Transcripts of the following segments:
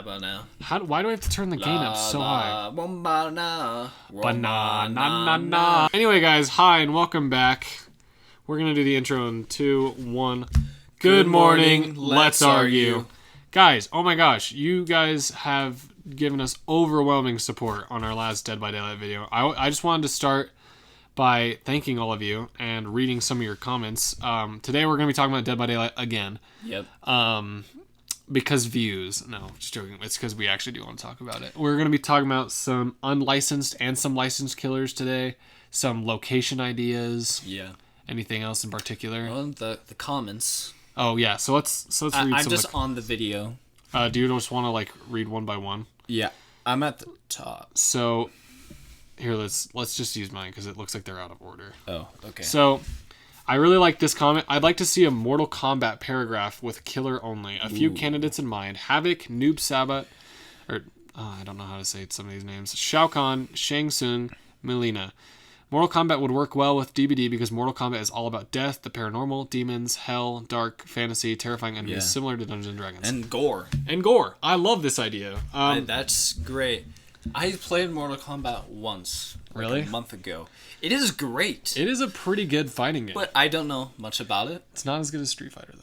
about now? Why do I have to turn the gain up so high? Banana. Anyway, guys, hi and welcome back. We're going to do the intro in 2, 1. Good morning. Let's argue. Guys, oh my gosh, you guys have given us overwhelming support on our last Dead by Daylight video. I just wanted to start by thanking all of you and reading some of your comments. Today we're going to be talking about Dead by Daylight again. Yep. Because views. No, just joking. It's because we actually do want to talk about it. We're going to be talking about some unlicensed and some licensed killers today. Some location ideas. Yeah. Anything else in particular? Well, the comments. Oh yeah. So let's read some. I'm just on the video. Do you just want to read one by one? Yeah. I'm at the top. So here, let's just use mine because it looks like they're out of order. Oh, okay. So I really like this comment. I'd like to see a Mortal Kombat paragraph with killer only. A few candidates in mind: Havoc, Noob Sabat, or I don't know how to say some of these names. Shao Kahn, Shang Tsung, Melina. Mortal Kombat would work well with DBD because Mortal Kombat is all about death, the paranormal, demons, hell, dark, fantasy, terrifying enemies, similar to Dungeons & Dragons. And gore. I love this idea. That's great. I played Mortal Kombat once. Really? A month ago. It is great. It is a pretty good fighting game. But I don't know much about it. It's not as good as Street Fighter, though.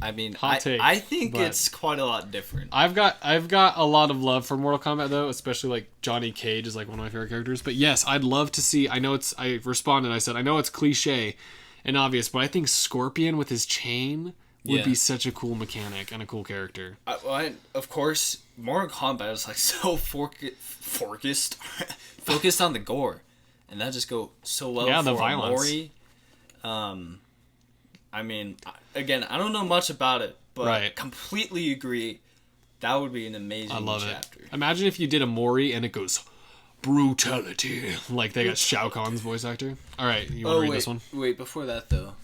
I mean, Hot take, I think it's quite a lot different. I've got a lot of love for Mortal Kombat, though, especially Johnny Cage is one of my favorite characters. But yes, I'd love to see. I responded. I said I know it's cliche and obvious, but I think Scorpion with his chain would be such a cool mechanic and a cool character. Of course, Mortal Kombat is so focused on the gore, and that just go so well. Yeah, for the violence. Mori. I mean, again, I don't know much about it, but completely agree. That would be an amazing chapter. I love it. Imagine if you did a Mori and it goes brutality, like they got Shao Kahn's voice actor. All right, you want to read this one? Wait, before that though,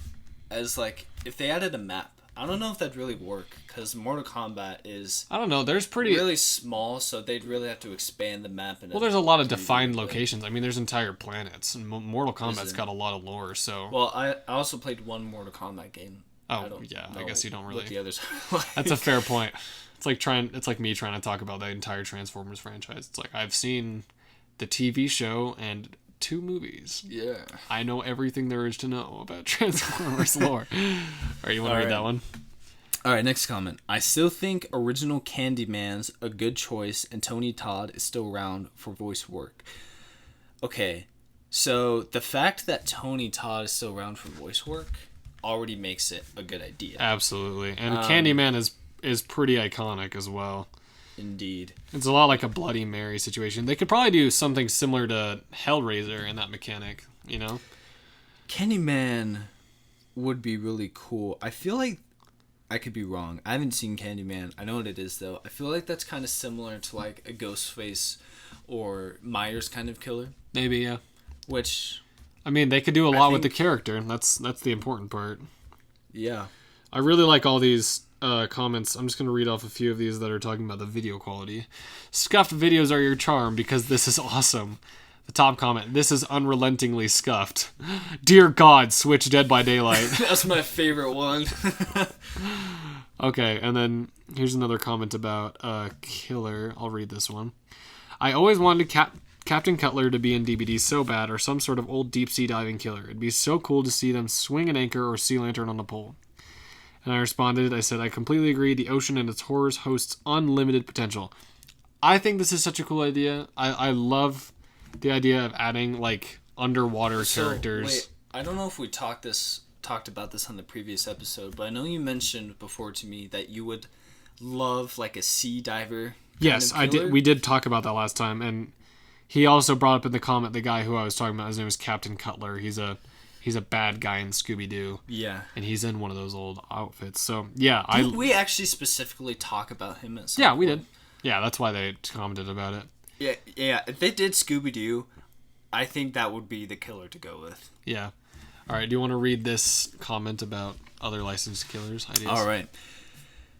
as if they added a map, I don't know if that'd really work because Mortal Kombat is There's really small, so they'd really have to expand the map. There's a lot of defined locations. I mean, there's entire planets, and Mortal Kombat's got a lot of lore. So I also played one Mortal Kombat game. Oh yeah, I guess you don't really. What the others That's a fair point. It's like me trying to talk about the entire Transformers franchise. It's I've seen the TV show and 2 movies. Yeah. I know everything there is to know about Transformers lore. All right, you want to read that one? All right, next comment. I still think original Candyman's a good choice, and Tony Todd is still around for voice work. Okay, so the fact that Tony Todd is still around for voice work already makes it a good idea. Absolutely, and Candyman is pretty iconic as well. Indeed. It's a lot like a Bloody Mary situation. They could probably do something similar to Hellraiser in that mechanic, you know? Candyman would be really cool. I feel like I could be wrong. I haven't seen Candyman. I know what it is, though. I feel like that's kind of similar to a Ghostface or Myers kind of killer. Maybe, yeah. Which, I mean, they could do a lot with the character. That's the important part. Yeah. I really like all these comments. I'm just going to read off a few of these that are talking about the video quality. Scuffed videos are your charm because this is awesome. The top comment, this is unrelentingly scuffed. Dear God, switch Dead by Daylight. That's my favorite one. Okay, and then here's another comment about killer. I'll read this one. I always wanted Captain Cutler to be in DBD so bad, or some sort of old deep sea diving killer. It'd be so cool to see them swing an anchor or sea lantern on a pole. And I responded, I said, I completely agree. The ocean and its horrors hosts unlimited potential. I think this is such a cool idea. I love the idea of adding underwater characters. Wait, I don't know if we talked about this on the previous episode, but I know you mentioned before to me that you would love a sea diver. Yes, I did. We did talk about that last time, and he also brought up in the comment the guy who I was talking about. His name is Captain Cutler. He's a bad guy in Scooby-Doo. Yeah. And he's in one of those old outfits. So, yeah. Did we actually specifically talk about him at some point? We did. Yeah, that's why they commented about it. Yeah. If they did Scooby-Doo, I think that would be the killer to go with. Yeah. All right, do you want to read this comment about other licensed killers ideas? All right.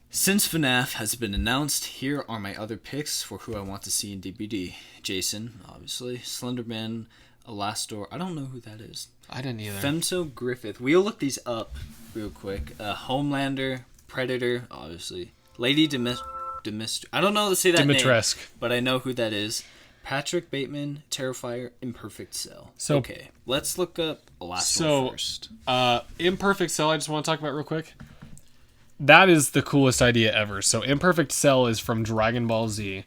Since FNAF has been announced, here are my other picks for who I want to see in DBD. Jason, obviously. Slenderman, Elastor. I don't know who that is. I didn't either. Femto Griffith. We'll look these up real quick. Homelander, Predator, obviously. Lady I don't know how to say that name, Dimitrescu. but I know who that is. Patrick Bateman, Terrifier, Imperfect Cell. So, okay, let's look up one first. Imperfect Cell, I just want to talk about real quick. That is the coolest idea ever. So Imperfect Cell is from Dragon Ball Z.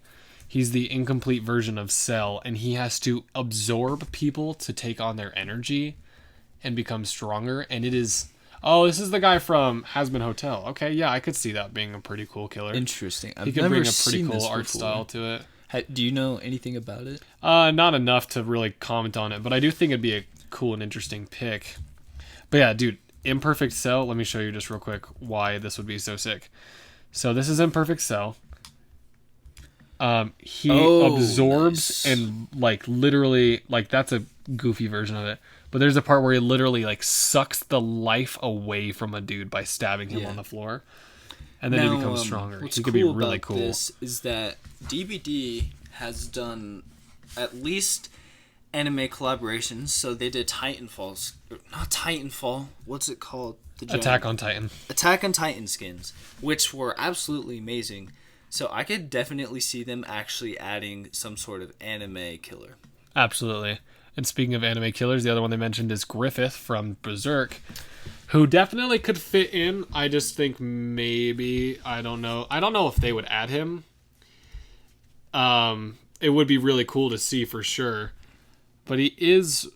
He's the incomplete version of Cell, and he has to absorb people to take on their energy and become stronger. And it is... Oh, this is the guy from Hazbin Hotel. Okay, yeah, I could see that being a pretty cool killer. Interesting. He could bring a pretty cool art style to it. Do you know anything about it? Not enough to really comment on it, but I do think it'd be a cool and interesting pick. But yeah, dude, Imperfect Cell, let me show you just real quick why this would be so sick. So this is Imperfect Cell. He absorbs and like literally, like that's a goofy version of it. But there's a part where he literally like sucks the life away from a dude by stabbing him on the floor. And then he becomes stronger. What's he could cool be really about cool. This is that DBD has done at least anime collaborations. So they did Titanfall. Not Titanfall. What's it called? Attack on Titan. Attack on Titan skins, which were absolutely amazing. So I could definitely see them actually adding some sort of anime killer. Absolutely. And speaking of anime killers, the other one they mentioned is Griffith from Berserk, who definitely could fit in. I just think maybe, I don't know if they would add him. It would be really cool to see for sure. But he is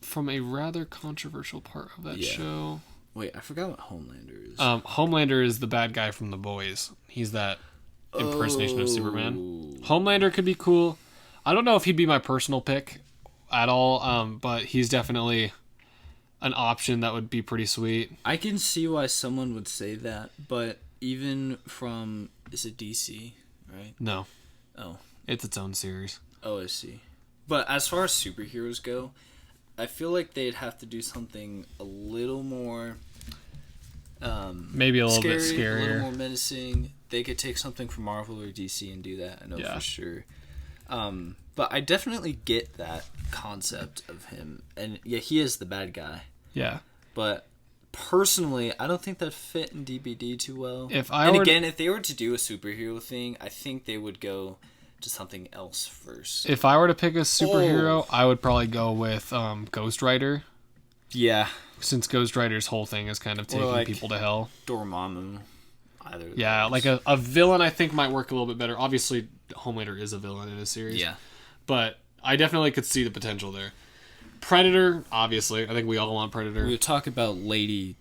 from a rather controversial part of that show. Wait, I forgot what Homelander is. Homelander is the bad guy from The Boys. He's that impersonation of Superman. Homelander could be cool. I don't know if he'd be my personal pick at all, but he's definitely an option that would be pretty sweet. I can see why someone would say that, but even from... Is it DC, right? No. Oh. It's its own series. Oh, I see. But as far as superheroes go, I feel like they'd have to do something a little more... maybe a little bit A scarier. little more menacing. They could take something from Marvel or DC and do that, I know for sure. But I definitely get that concept of him. And yeah, he is the bad guy. Yeah. But personally, I don't think that fit in DBD too well. If they were to do a superhero thing, I think they would go to something else first. If I were to pick a superhero, I would probably go with Ghost Rider. Yeah. Since Ghost Rider's whole thing is kind of taking people to hell. Dormammu. Either yeah, like a villain I think might work a little bit better. Obviously, Homelander is a villain in a series. Yeah. But I definitely could see the potential there. Predator, obviously. I think we all want Predator. We'll talk about Lady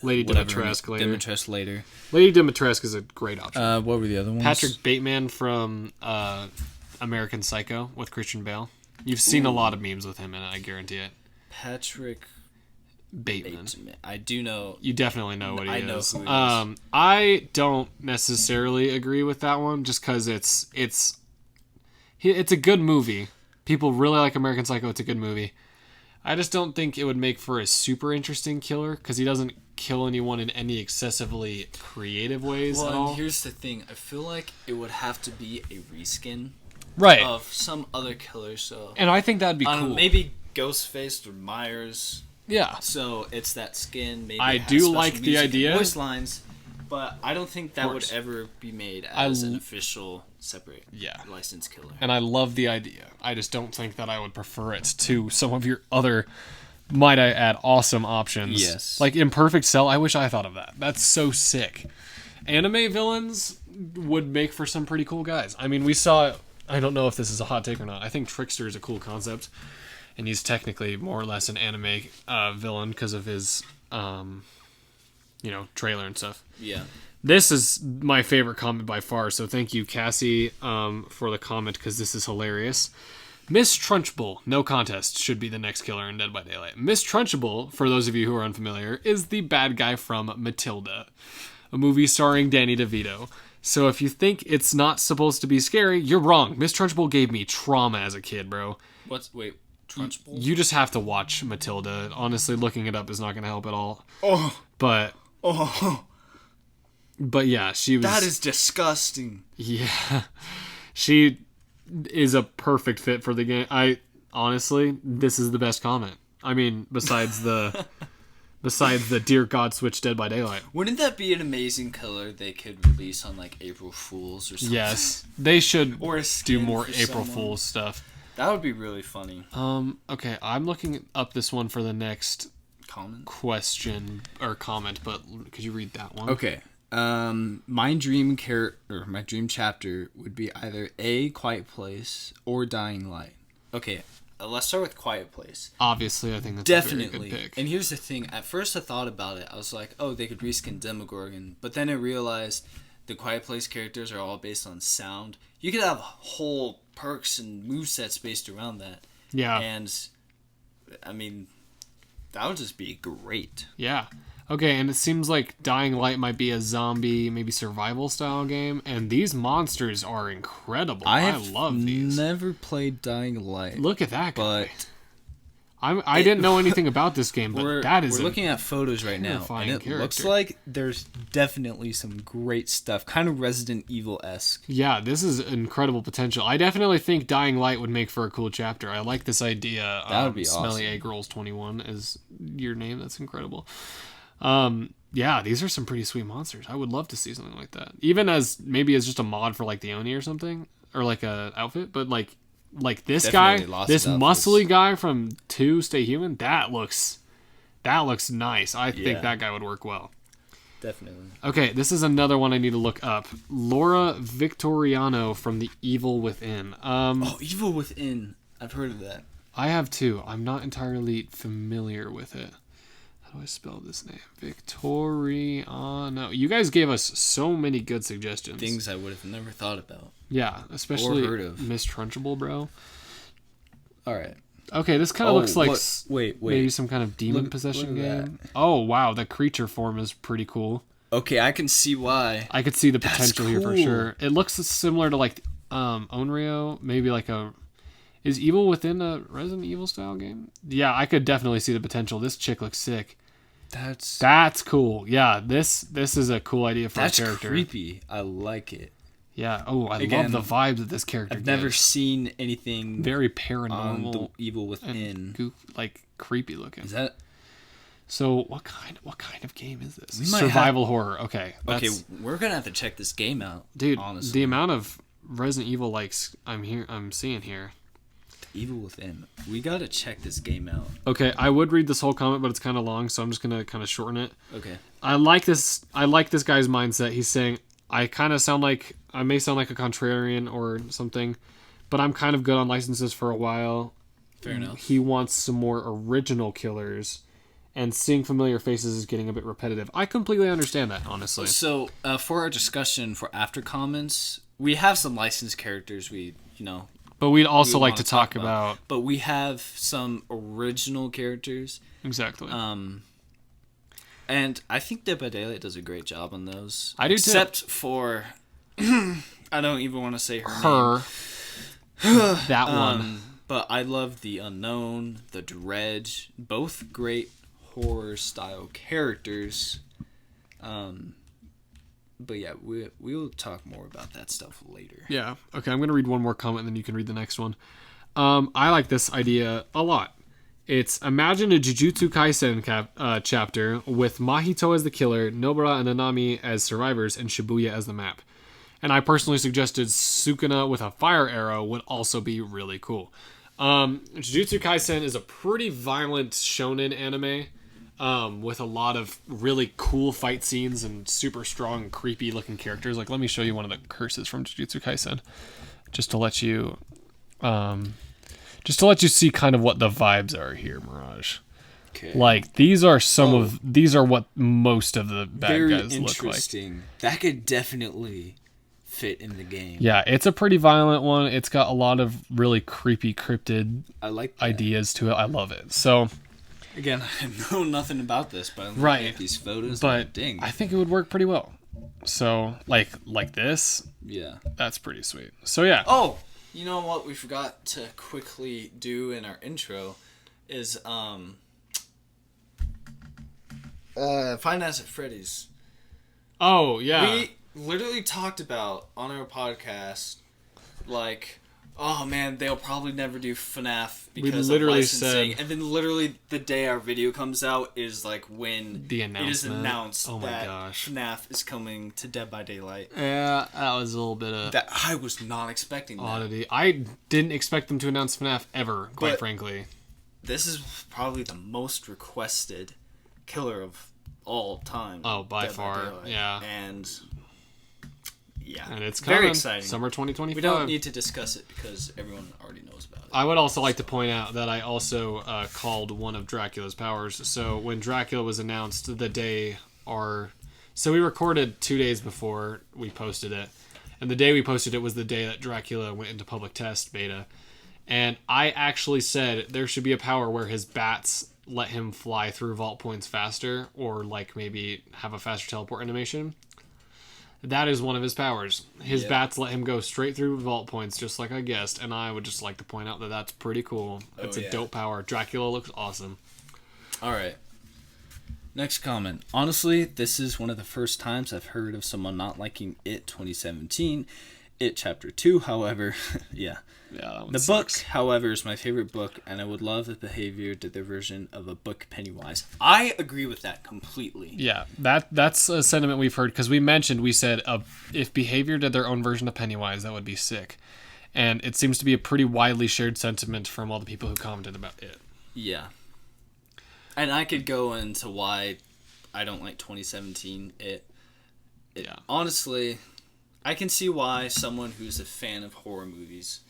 Dimitrescu later. Dimitrescu later. Lady Dimitrescu is a great option. What were the other ones? Patrick Bateman from American Psycho with Christian Bale. You've seen a lot of memes with him in it, I guarantee it. Patrick Bateman. I do know. You definitely know what he is. I know who he is. I don't necessarily agree with that one just because it's a good movie. People really like American Psycho. It's a good movie. I just don't think it would make for a super interesting killer because he doesn't kill anyone in any excessively creative ways at all. And here's the thing. I feel like it would have to be a reskin of some other killer. So, and I think that'd be cool. Maybe Ghostface or Myers. Yeah. So it's that skin. Maybe I do like the idea. Voice lines, but I don't think that would ever be made as an official separate licensed killer. And I love the idea. I just don't think that I would prefer it to some of your other, might I add, awesome options. Yes. Like Imperfect Cell, I wish I thought of that. That's so sick. Anime villains would make for some pretty cool guys. I mean, we saw, I don't know if this is a hot take or not. I think Trickster is a cool concept. And he's technically more or less an anime villain because of his, trailer and stuff. Yeah. This is my favorite comment by far, so thank you, Cassie, for the comment, because this is hilarious. Miss Trunchbull, no contest, should be the next killer in Dead by Daylight. Miss Trunchbull, for those of you who are unfamiliar, is the bad guy from Matilda, a movie starring Danny DeVito. So if you think it's not supposed to be scary, you're wrong. Miss Trunchbull gave me trauma as a kid, bro. Trunchbull? You just have to watch Matilda. Honestly, looking it up is not going to help at all. But yeah, she was... That is disgusting. Yeah. She is a perfect fit for the game. Honestly, this is the best comment. I mean, besides the Besides the Dear God Switch Dead by Daylight. Wouldn't that be an amazing color they could release on like April Fools or something? Yes, they should Or a skin do more for April someone. Fool's stuff. That would be really funny. Okay, I'm looking up this one for the next Comment? question or comment, but could you read that one? Okay. My dream my dream chapter would be either A, Quiet Place, or Dying Light. Okay, let's start with Quiet Place. Obviously, I think that's Definitely. a very good pick. And here's the thing. At first I thought about it. I was like, oh, they could reskin Demogorgon. But then I realized the Quiet Place characters are all based on sound. You could have whole perks and movesets based around that. Yeah. And, I mean, that would just be great. Yeah. Okay, and it seems like Dying Light might be a zombie, maybe survival style game, and these monsters are incredible. I love these. Never played Dying Light. Look at that guy. But I didn't know anything about this game, but that is we're looking at photos right now, and terrifying it character. looks like there's definitely some great stuff, kind of Resident Evil-esque. Yeah, this is incredible potential. I definitely think Dying Light would make for a cool chapter. I like this idea. That would be Smelly awesome. Egg Rolls 21 is your name. That's incredible. Yeah, these are some pretty sweet monsters. I would love to see something like that. Even as maybe as just a mod for like the Oni or something, or like a outfit, but like this Definitely guy, lots this of outfits. muscly guy from 2 Stay Human, that looks nice. I think Yeah. that guy would work well. Definitely. Okay, this is another one I need to look up. Laura Victoriano from The Evil Within. Oh, Evil Within. I've heard of that. I have too. I'm not entirely familiar with it. How do I spell this name? Victoriano. You guys gave us so many good suggestions. Things I would have never thought about. Yeah, especially heard of. Miss Trunchable, bro. All right. Okay, this kind of looks like Wait. maybe some kind of demon possession look at game. Oh, wow, the creature form is pretty cool. Okay, I can see why. I could see the potential here for cool. sure. It looks similar to like Onryo, maybe like a... Is Evil Within a Resident Evil style game? Yeah, I could definitely see the potential. This chick looks sick. That's cool. Yeah, this is a cool idea for a character. That's creepy. I like it. Yeah. Oh, I Again, love the vibes that this character I've never gives. seen anything Very on paranormal, the Evil and Within. like creepy looking. Is that So what kind of game is this? We might Survival horror. Okay. okay? We're gonna have to check this game out, Dude, honestly. the amount of Resident Evil likes I'm seeing here. Evil Within. We gotta check this game out. Okay, I would read this whole comment, but it's kind of long, so I'm just gonna kind of shorten it. Okay. I like this guy's mindset. He's saying, I may sound like a contrarian or something, but I'm kind of good on licenses for a while. Fair enough. He wants some more original killers, and seeing familiar faces is getting a bit repetitive. I completely understand that, honestly. So for our discussion for after comments, we have some licensed characters But we'd also we like wanna to talk about... But we have some original characters. Exactly. And I think Dead by Daylight does a great job on those. I do too. Except for... I don't even want to say her Her. That one. But I love the Unknown, the Dredge. Both great horror-style characters. But yeah, we'll talk more about that stuff later. Yeah. Okay, I'm going to read one more comment, and then you can read the next one. I like this idea a lot. It's imagine a Jujutsu Kaisen chapter with Mahito as the killer, Nobara and Nanami as survivors, and Shibuya as the map. And I personally suggested Sukuna with a fire arrow would also be really cool. Jujutsu Kaisen is a pretty violent shonen anime with a lot of really cool fight scenes and super strong, creepy looking characters. Like, let me show you one of the curses from Jujutsu Kaisen, just to let you see kind of what the vibes are here, Mirage. Okay. Like, these are what most of the bad Very guys look like. interesting. That could definitely fit in the game. Yeah, it's a pretty violent one. It's got a lot of really creepy, cryptid I like that. ideas to it. I love it. So, Again, I know nothing about this, but I'm looking right, at these photos. but and dang. I think it would work pretty well. So, like this, Yeah. that's pretty sweet. So yeah. Oh, you know what we forgot to quickly do in our intro is Five Nights at Freddy's. Oh yeah. We literally talked about on our podcast, like, Oh man, they'll probably never do FNAF We because literally of licensing. said- And then literally the day our video comes out is like when The it is announcement. announced Oh my that gosh. FNAF is coming to Dead by Daylight. Yeah, that was a little bit of That I was not expecting that. oddity. I didn't expect them to announce FNAF ever, quite But- frankly. This is probably the most requested killer of all time. Oh, by Dead far, Daylight. yeah. And And it's coming. very exciting. Summer 2025. We don't need to discuss it because everyone already knows about it. I would also like to point out that I also called one of Dracula's powers. So when Dracula was announced the day So we recorded 2 days before we posted it. And the day we posted it was the day that Dracula went into public test beta. And I actually said there should be a power where his bats let him fly through vault points faster, or like maybe have a faster teleport animation. That is one of his powers. His bats let him go straight through vault points, just like I guessed. And I would just like to point out that that's pretty cool. It's a dope power. Dracula looks awesome. All right. Next comment. Honestly, this is one of the first times I've heard of someone not liking It 2017. It Chapter 2, however, yeah. Yeah, that one The sucks. book, however, is my favorite book, and I would love if Behavior did their version of a book Pennywise. I agree with that completely. Yeah, that's a sentiment we've heard, because we said if Behavior did their own version of Pennywise, that would be sick. And it seems to be a pretty widely shared sentiment from all the people who commented about it. Yeah. And I could go into why I don't like 2017 Yeah. Honestly, I can see why someone who's a fan of horror movies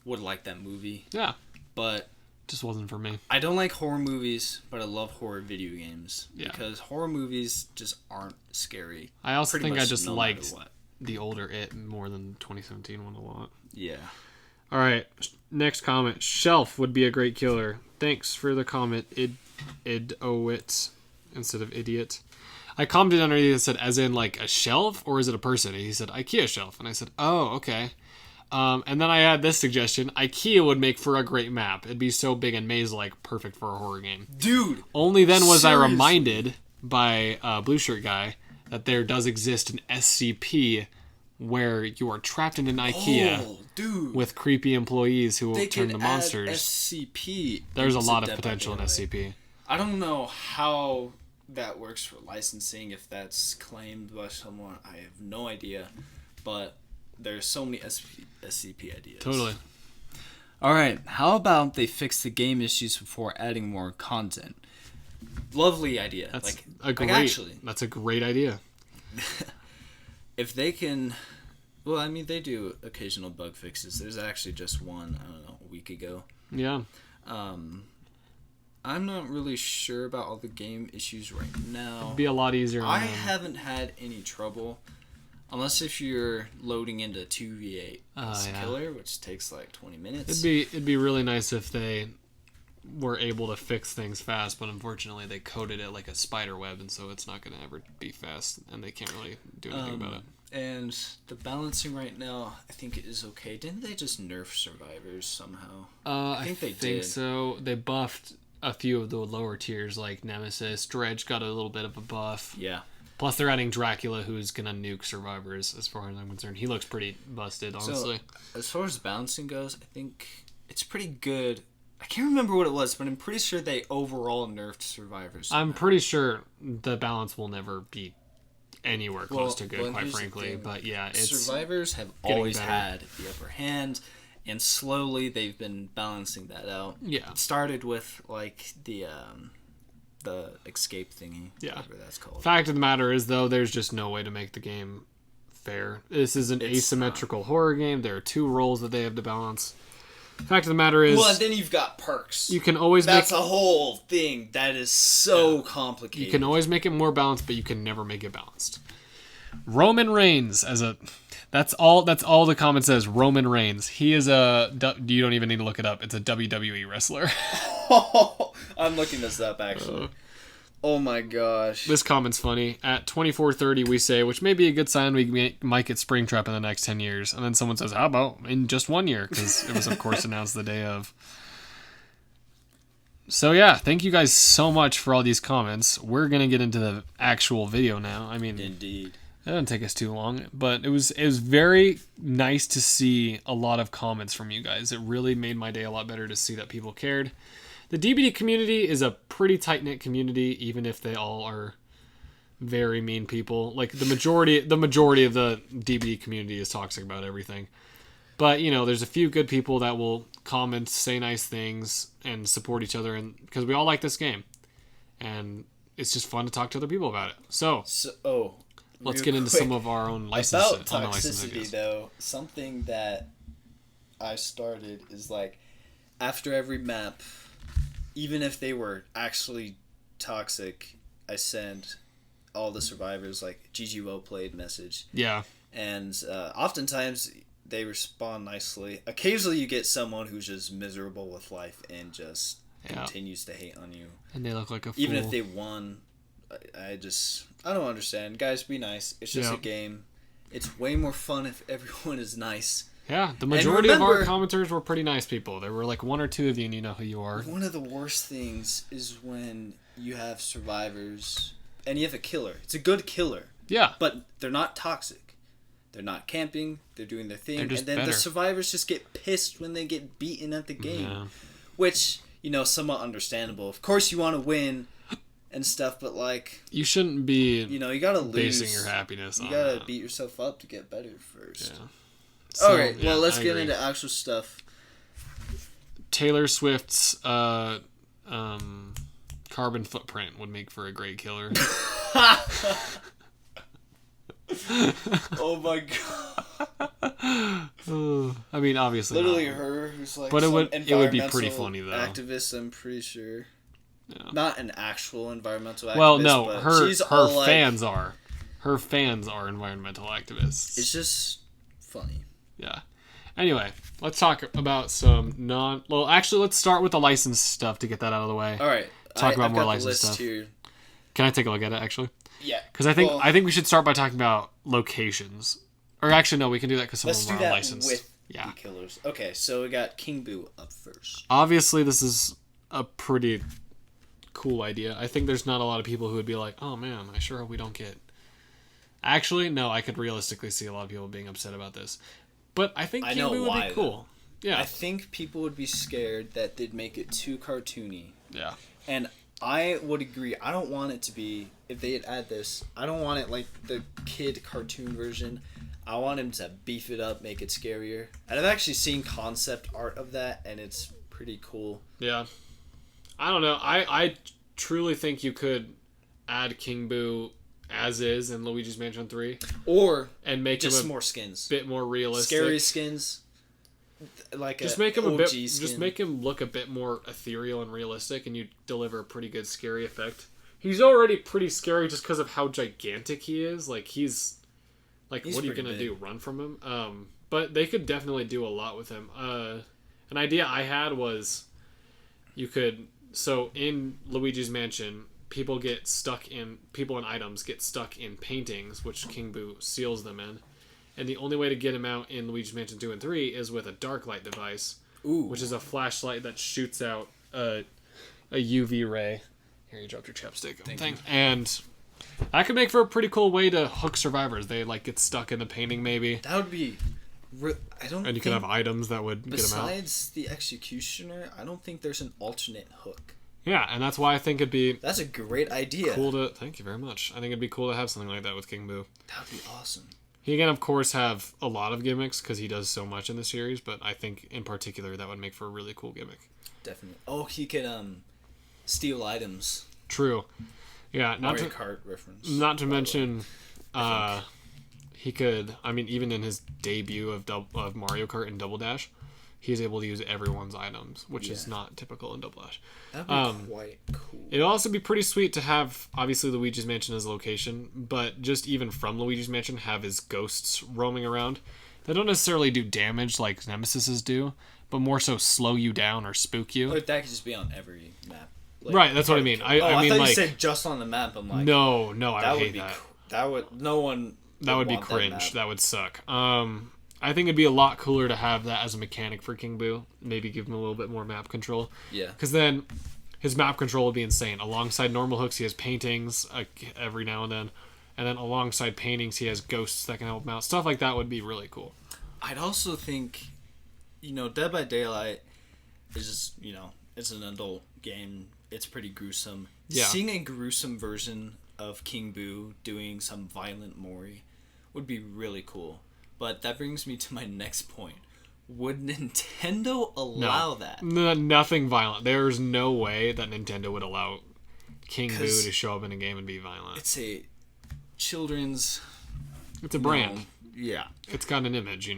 would like that movie. Yeah, But just wasn't for me. I don't like horror movies, but I love horror video games. Yeah. Because horror movies just aren't scary. I also Pretty think I much just no matter liked what. the older It more than 2017 one a lot. Yeah. All right, next comment. Shelf would be a great killer. Thanks for the comment, Idowit, instead of idiot. I commented underneath and said, as in like a shelf, or is it a person? And he said, IKEA shelf. And I said, oh, okay. And then I had this suggestion. IKEA would make for a great map. It'd be so big and maze-like, perfect for a horror game. Dude! Only then was I seriously. reminded by Blue Shirt Guy that there does exist an SCP where you are trapped in an IKEA Oh, dude! with creepy employees who will They turn could the monsters. add SCP. There's a into lot of Dead by potential in Daylight. SCP. I don't know how that works for licensing, if that's claimed by someone. I have no idea. But there's so many SCP ideas. Totally. Alright, how about they fix the game issues before adding more content? Lovely idea. That's actually, That's a great idea. if they can... Well, I mean, they do occasional bug fixes. There's actually just one, I don't know, a week ago. Yeah. I'm not really sure about all the game issues right now. It'd be a lot easier. I haven't had any trouble, unless if you're loading into 2v8 killer, which takes like 20 minutes. It'd be really nice if they were able to fix things fast, but unfortunately they coded it like a spider web, and so it's not going to ever be fast, and they can't really do anything about it. And the balancing right now, I think it is okay. Didn't they just nerf survivors somehow? I think they think did. so. They buffed a few of the lower tiers, like Nemesis. Dredge got a little bit of a buff. Yeah. Plus, they're adding Dracula, who's gonna nuke survivors. As far as I'm concerned, he looks pretty busted, honestly. So, as far as balancing goes, I think it's pretty good. I can't remember what it was, but I'm pretty sure they overall nerfed survivors. I'm pretty sure the balance will never be anywhere close to good, well, quite here's the frankly. thing. But yeah, it's survivors have getting always better. had the upper hand, and slowly they've been balancing that out. Yeah. It started with like the escape thingy, Yeah. whatever that's called. Fact of the matter is, though, there's just no way to make the game fair. This is an asymmetrical horror game. There are two roles that they have to balance. Fact of the matter is, Well, and then you've got perks. you can always That's make a whole thing that is so complicated. you can always make it more balanced, but you can never make it balanced. Roman Reigns that's all the comment says. Roman Reigns. He is you don't even need to look it up. It's a WWE wrestler. I'm looking this up actually. Oh my gosh. This comment's funny. At 24:30 we say, which may be a good sign we might get Springtrap in the next 10 years. And then someone says, how about in just 1 year? Because it was, of course, announced the day of. So yeah, thank you guys so much for all these comments. We're going to get into the actual video now. I mean, Indeed. That didn't take us too long, but it was very nice to see a lot of comments from you guys. It really made my day a lot better to see that people cared. The DBD community is a pretty tight-knit community, even if they all are very mean people. Like the majority of the DBD community is toxic about everything. But, there's a few good people that will comment, say nice things, and support each other, and because we all like this game. And it's just fun to talk to other people about it. So let's get into some of our own licenses. About toxicity, though, something that I started is like, after every map, even if they were actually toxic, I send all the survivors like GG well played message. Yeah. And oftentimes they respond nicely. Occasionally you get someone who's just miserable with life and just continues to hate on you. And they look like a fool. Even if they won, I don't understand. Guys, be nice. It's just a game. It's way more fun if everyone is nice. Yeah, the majority of our commenters were pretty nice people. There were like one or two of you, and you know who you are. One of the worst things is when you have survivors and you have a killer. It's a good killer. Yeah. But they're not toxic. They're not camping. They're doing their thing. And then the survivors just get pissed when they get beaten at the game. Yeah. Which, somewhat understandable. Of course you want to win and stuff, but like... You shouldn't be you gotta lose. Basing your happiness on that. You gotta beat yourself up to get better first. Yeah. So, okay, well, let's get into actual stuff. Taylor Swift's carbon footprint would make for a great killer. Oh my god. I mean, obviously literally not. Her who's like but it would be pretty funny though. Activist, I'm pretty sure. Yeah. Not an actual environmental activist. Well, no, but her fans are. Her fans are environmental activists. It's just funny. Yeah. Anyway, let's talk about some actually, let's start with the license stuff to get that out of the way. All right. Talk about more license stuff. Here. Can I take a look at it, actually? Yeah. Because I think we should start by talking about locations. Or actually, no, we can do that because some of them are unlicensed. With the killers. Okay, so we got King Boo up first. Obviously, this is a pretty cool idea. I think there's not a lot of people who would be like, oh man, I sure hope we don't get... Actually, no, I could realistically see a lot of people being upset about this. But I think King Boo would be cool. Yeah. I think people would be scared that they'd make it too cartoony. Yeah. And I would agree. I don't want it to be, if they had add this, I don't want it like the kid cartoon version. I want him to beef it up, make it scarier. And I've actually seen concept art of that, and it's pretty cool. Yeah. I don't know. I truly think you could add King Boo as is in Luigi's Mansion 3. And make just him more skins. Bit more realistic. Scary skins. Like just make him just make him look a bit more ethereal and realistic, and you deliver a pretty good scary effect. He's already pretty scary just because of how gigantic he is. Like he's what are you gonna do? Run from him? But they could definitely do a lot with him. An idea I had was you could in Luigi's Mansion, people and items get stuck in paintings, which King Boo seals them in. And the only way to get him out in Luigi's Mansion 2 and 3 is with a dark light device, which is a flashlight that shoots out a UV ray. Here, you dropped your chapstick. Thank you. And that could make for a pretty cool way to hook survivors. They get stuck in the painting, maybe. That would be... And you could have items that would get them out. Besides the executioner, I don't think there's an alternate hook. Yeah, and that's why I think it'd be... That's a great idea. Thank you very much. I think it'd be cool to have something like that with King Boo. That would be awesome. He can, of course, have a lot of gimmicks because he does so much in the series, but I think, in particular, that would make for a really cool gimmick. Definitely. Oh, he could steal items. True. Yeah. Mario Kart reference. Not to mention, he could... I mean, even in his debut of Mario Kart and Double Dash, he's able to use everyone's items, which is not typical in Double Dash. That'd be quite cool. It'd also be pretty sweet to have, obviously, Luigi's Mansion as a location, but just even from Luigi's Mansion, have his ghosts roaming around. They don't necessarily do damage like Nemesis's do, but more so slow you down or spook you. Like that could just be on every map. Right, that's what I mean. I mean, thought you said just on the map. I'm like, no, I would hate that. That would no one. That would be cringe. That would suck. I think it'd be a lot cooler to have that as a mechanic for King Boo. Maybe give him a little bit more map control. Yeah. Because then his map control would be insane. Alongside normal hooks, he has paintings every now and then. And then alongside paintings, he has ghosts that can help him out. Stuff like that would be really cool. I'd also think, Dead by Daylight is just, it's an adult game. It's pretty gruesome. Yeah. Seeing a gruesome version of King Boo doing some violent mori would be really cool. But that brings me to my next point. Would Nintendo allow that? Nothing violent. There's no way that Nintendo would allow King Boo to show up in a game and be violent. It's a children's... It's a brand. Yeah. It's got an image,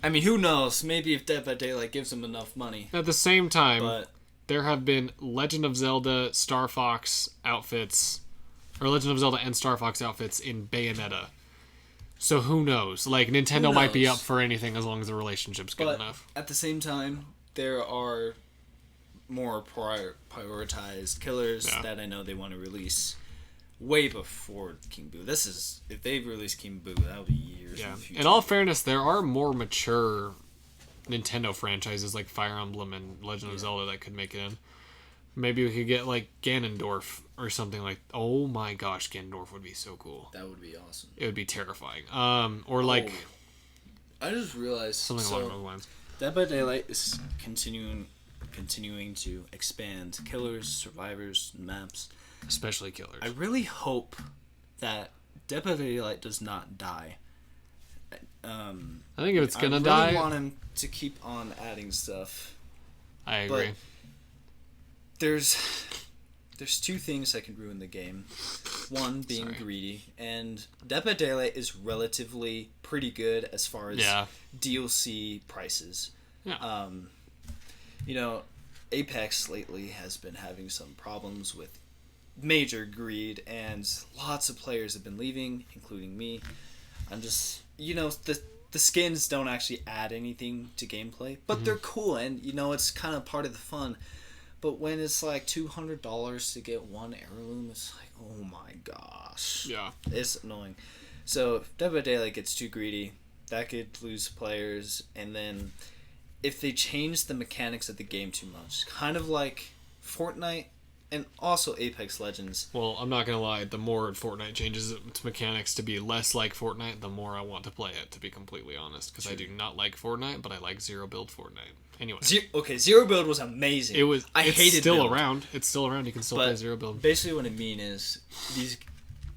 I mean, who knows? Maybe if Dead by Daylight gives them enough money. At the same time, But there have been Legend of Zelda Star Fox outfits, or Legend of Zelda and Star Fox outfits in Bayonetta. So who knows? Like, Nintendo might be up for anything as long as the relationship's good enough. At the same time, there are more prioritized killers that I know they want to release way before King Boo. If they release King Boo, that'll be years in the future. In all fairness, there are more mature Nintendo franchises like Fire Emblem and Legend of Zelda that could make it in. Maybe we could get like Ganondorf or something like. Oh my gosh, Ganondorf would be so cool. That would be awesome. It would be terrifying. Or like. I just realized something along those lines. Dead by Daylight is continuing to expand killers, survivors, maps. Especially killers. I really hope that Dead by Daylight does not die. I think if it's gonna die, I really want him to keep on adding stuff. I agree. But there's two things that can ruin the game. One being greedy, and Dead by Daylight is relatively pretty good as far as DLC prices. Yeah. Apex lately has been having some problems with major greed, and lots of players have been leaving, including me. I'm just, the skins don't actually add anything to gameplay, but they're cool, and it's kind of part of the fun. But when it's like $200 to get one heirloom, it's like, oh my gosh. Yeah. It's annoying. So if Dead by Daylight gets too greedy, that could lose players, and then if they change the mechanics of the game too much, kind of like Fortnite and also Apex Legends. Well, I'm not going to lie, the more Fortnite changes its mechanics to be less like Fortnite, the more I want to play it, to be completely honest. Because I do not like Fortnite, but I like Zero Build Fortnite. Anyway. Zero Build was amazing. It's hated still Build. around. It's still around. You can still play Zero Build. Basically what I mean is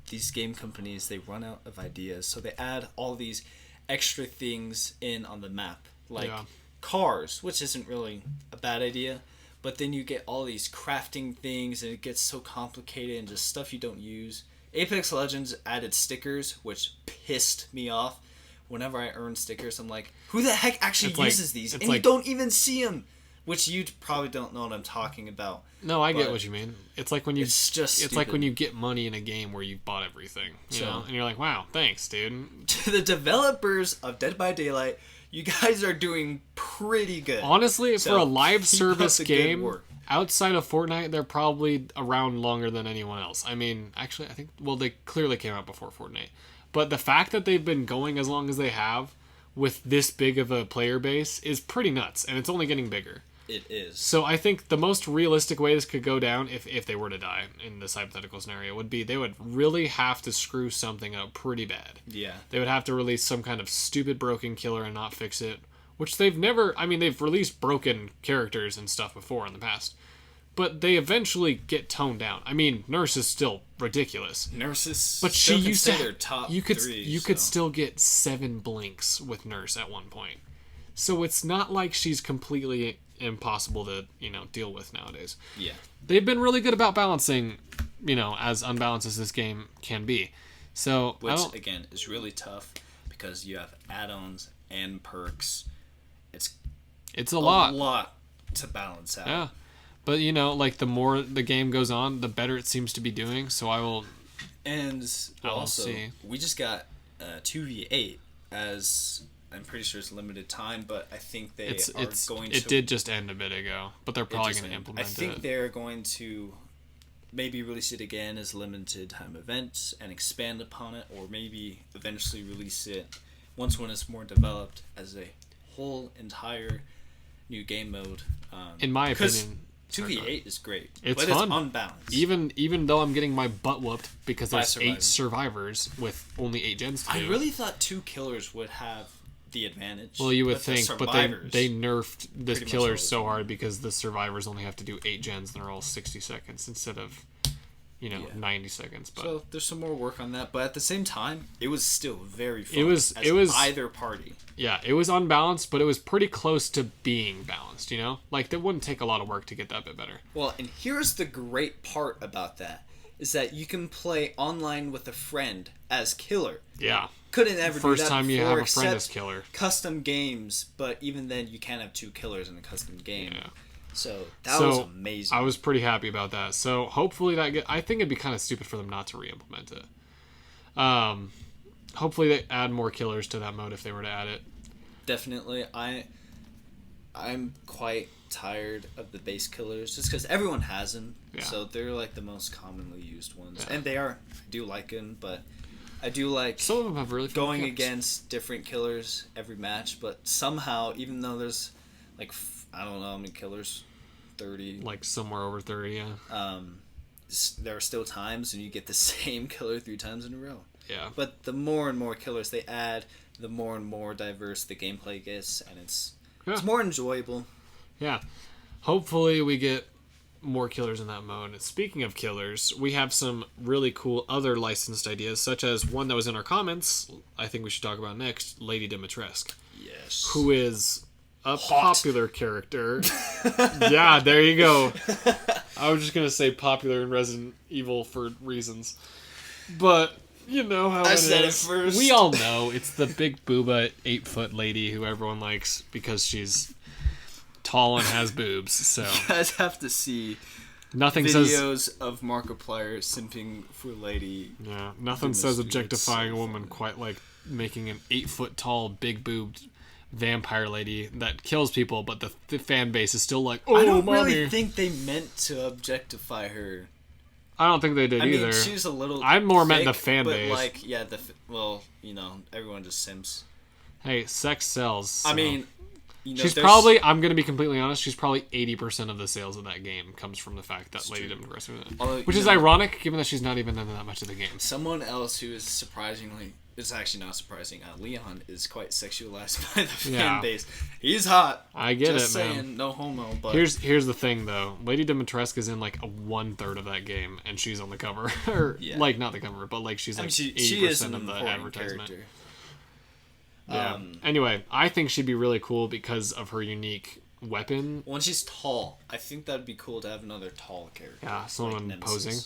these game companies, they run out of ideas, so they add all these extra things in on the map. Like cars, which isn't really a bad idea. But then you get all these crafting things, and it gets so complicated and just stuff you don't use. Apex Legends added stickers, which pissed me off. Whenever I earn stickers, I'm like, who the heck actually uses these? And you don't even see them. Which you probably don't know what I'm talking about. No, I get what you mean. It's like when you it's like when you get money in a game where you've bought everything, and you're like, wow, thanks, dude. To the developers of Dead by Daylight, you guys are doing pretty good. Honestly, for a live service game, outside of Fortnite, they're probably around longer than anyone else. I mean, actually, I think, they clearly came out before Fortnite. But the fact that they've been going as long as they have with this big of a player base is pretty nuts, and it's only getting bigger. It is. So I think the most realistic way this could go down, if they were to die in this hypothetical scenario, would be they would really have to screw something up pretty bad. Yeah. They would have to release some kind of stupid broken killer and not fix it, which they've never... I mean, they've released broken characters and stuff before in the past, but they eventually get toned down. I mean, Nurse is still ridiculous. Nurse is but she used to top you could 3, you could still get 7 blinks with Nurse at one point. So it's not like she's completely impossible to, deal with nowadays. Yeah. They've been really good about balancing, as unbalanced as this game can be. So which again is really tough because you have add-ons and perks. It's a lot to balance out. Yeah. But like the more the game goes on, the better it seems to be doing. So I will see. We just got 2v8 as I'm pretty sure it's limited time, but I think it did just end a bit ago, but they're probably going to implement it. I think they're going to maybe release it again as limited time events and expand upon it, or maybe eventually release it when it's more developed as a whole entire new game mode. In my opinion, 2v8 is great. It's but fun. It's unbalanced. Even though I'm getting my butt whooped because By there's survivors. 8 survivors with only 8 gens to do. I really thought 2 killers would have the advantage. Well, you would but the think, but survivors they nerfed the pretty much killers always so win. hard because the survivors only have to do 8 gens and they're all 60 seconds instead of, 90 seconds. But So there's some more work on that, but at the same time, it was still very fun. It was either party. yeah, it was unbalanced, but it was pretty close to being balanced. Like that wouldn't take a lot of work to get that bit better. Well, and here's the great part about that is that you can play online with a friend as killer. Yeah. Couldn't ever do First that time you before, have a friend as except killer. Custom games, but even then you can't have 2 killers in a custom game. Yeah. So that was amazing. I was pretty happy about that. So hopefully I think it'd be kind of stupid for them not to re-implement it. Hopefully they add more killers to that mode if they were to add it. Definitely. I'm quite tired of the base killers just because everyone has them. Yeah. So they're like the most commonly used ones. Yeah. And I do like them, but I do like some of them have really fun going kills. against different killers every match, but somehow, even though there's like, I don't know how many killers, 30. Like somewhere over 30, yeah. There are still times when you get the same killer 3 times in a row. Yeah. But the more and more killers they add, the more and more diverse the gameplay gets, and it's more enjoyable. Yeah. Hopefully we get more killers in that mode. And speaking of killers, we have some really cool other licensed ideas, such as one that was in our comments, I think we should talk about next, Lady Dimitrescu. Yes. Who is a popular character. Yeah, there you go. I was just going to say popular in Resident Evil for reasons. But you know how I it said is. it first. We all know it's the big booba 8-foot lady who everyone likes because she's tall and has boobs. So you guys have to see nothing videos says of Markiplier simping for Lady. yeah, nothing says objectifying a woman quite like making an 8-foot tall, big boobed vampire lady that kills people, but the fan base is still like, oh, I don't mommy. really think they meant to objectify her. I don't think they did either. I mean, she's a little. I more meant thick, the fan but base. like, yeah, everyone just simps. Hey, sex sells. So. I mean, she's probably. I'm gonna be completely honest. She's probably 80% of the sales of that game comes from the fact that Lady Dimitrescu, which is ironic, given that she's not even in that much of the game. Someone else who is surprisingly. It's actually not surprising. Leon is quite sexualized by the fan base. He's hot. I get just it, man. saying, no homo. But here's the thing, though. Lady Dimitrescu is in like a 1/3 of that game, and she's on the cover. Or like not the cover, but like she's like 80% of the advertisement. Character. Yeah. Anyway, I think she'd be really cool because of her unique weapon. When she's tall, I think that'd be cool to have another tall character. Yeah, someone like posing.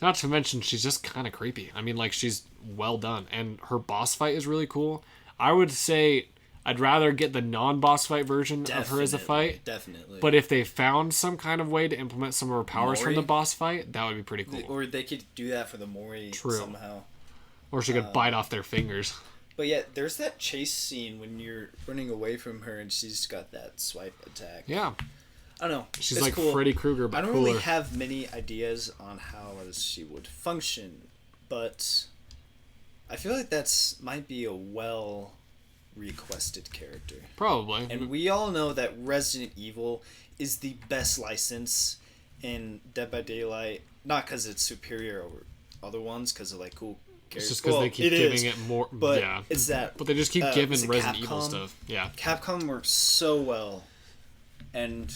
Not to mention, she's just kind of creepy. I mean, like, she's well done. And her boss fight is really cool. I would say I'd rather get the non-boss fight version of her as a fight. Definitely. But if they found some kind of way to implement some of her powers from the boss fight, that would be pretty cool. Or they could do that for the Mori somehow. Or she could bite off their fingers. But yeah, there's that chase scene when you're running away from her and she's got that swipe attack. Yeah. I don't know. She's like cool. Freddy Krueger, but I don't cooler. really have many ideas on how she would function, but I feel like might be a requested character. Probably. And we all know that Resident Evil is the best license in Dead by Daylight, not because it's superior over other ones, because of like cool characters. It's just because they keep giving it more. But yeah. it's that. But they just keep giving Resident Capcom? Evil stuff. Yeah. Capcom works so well, and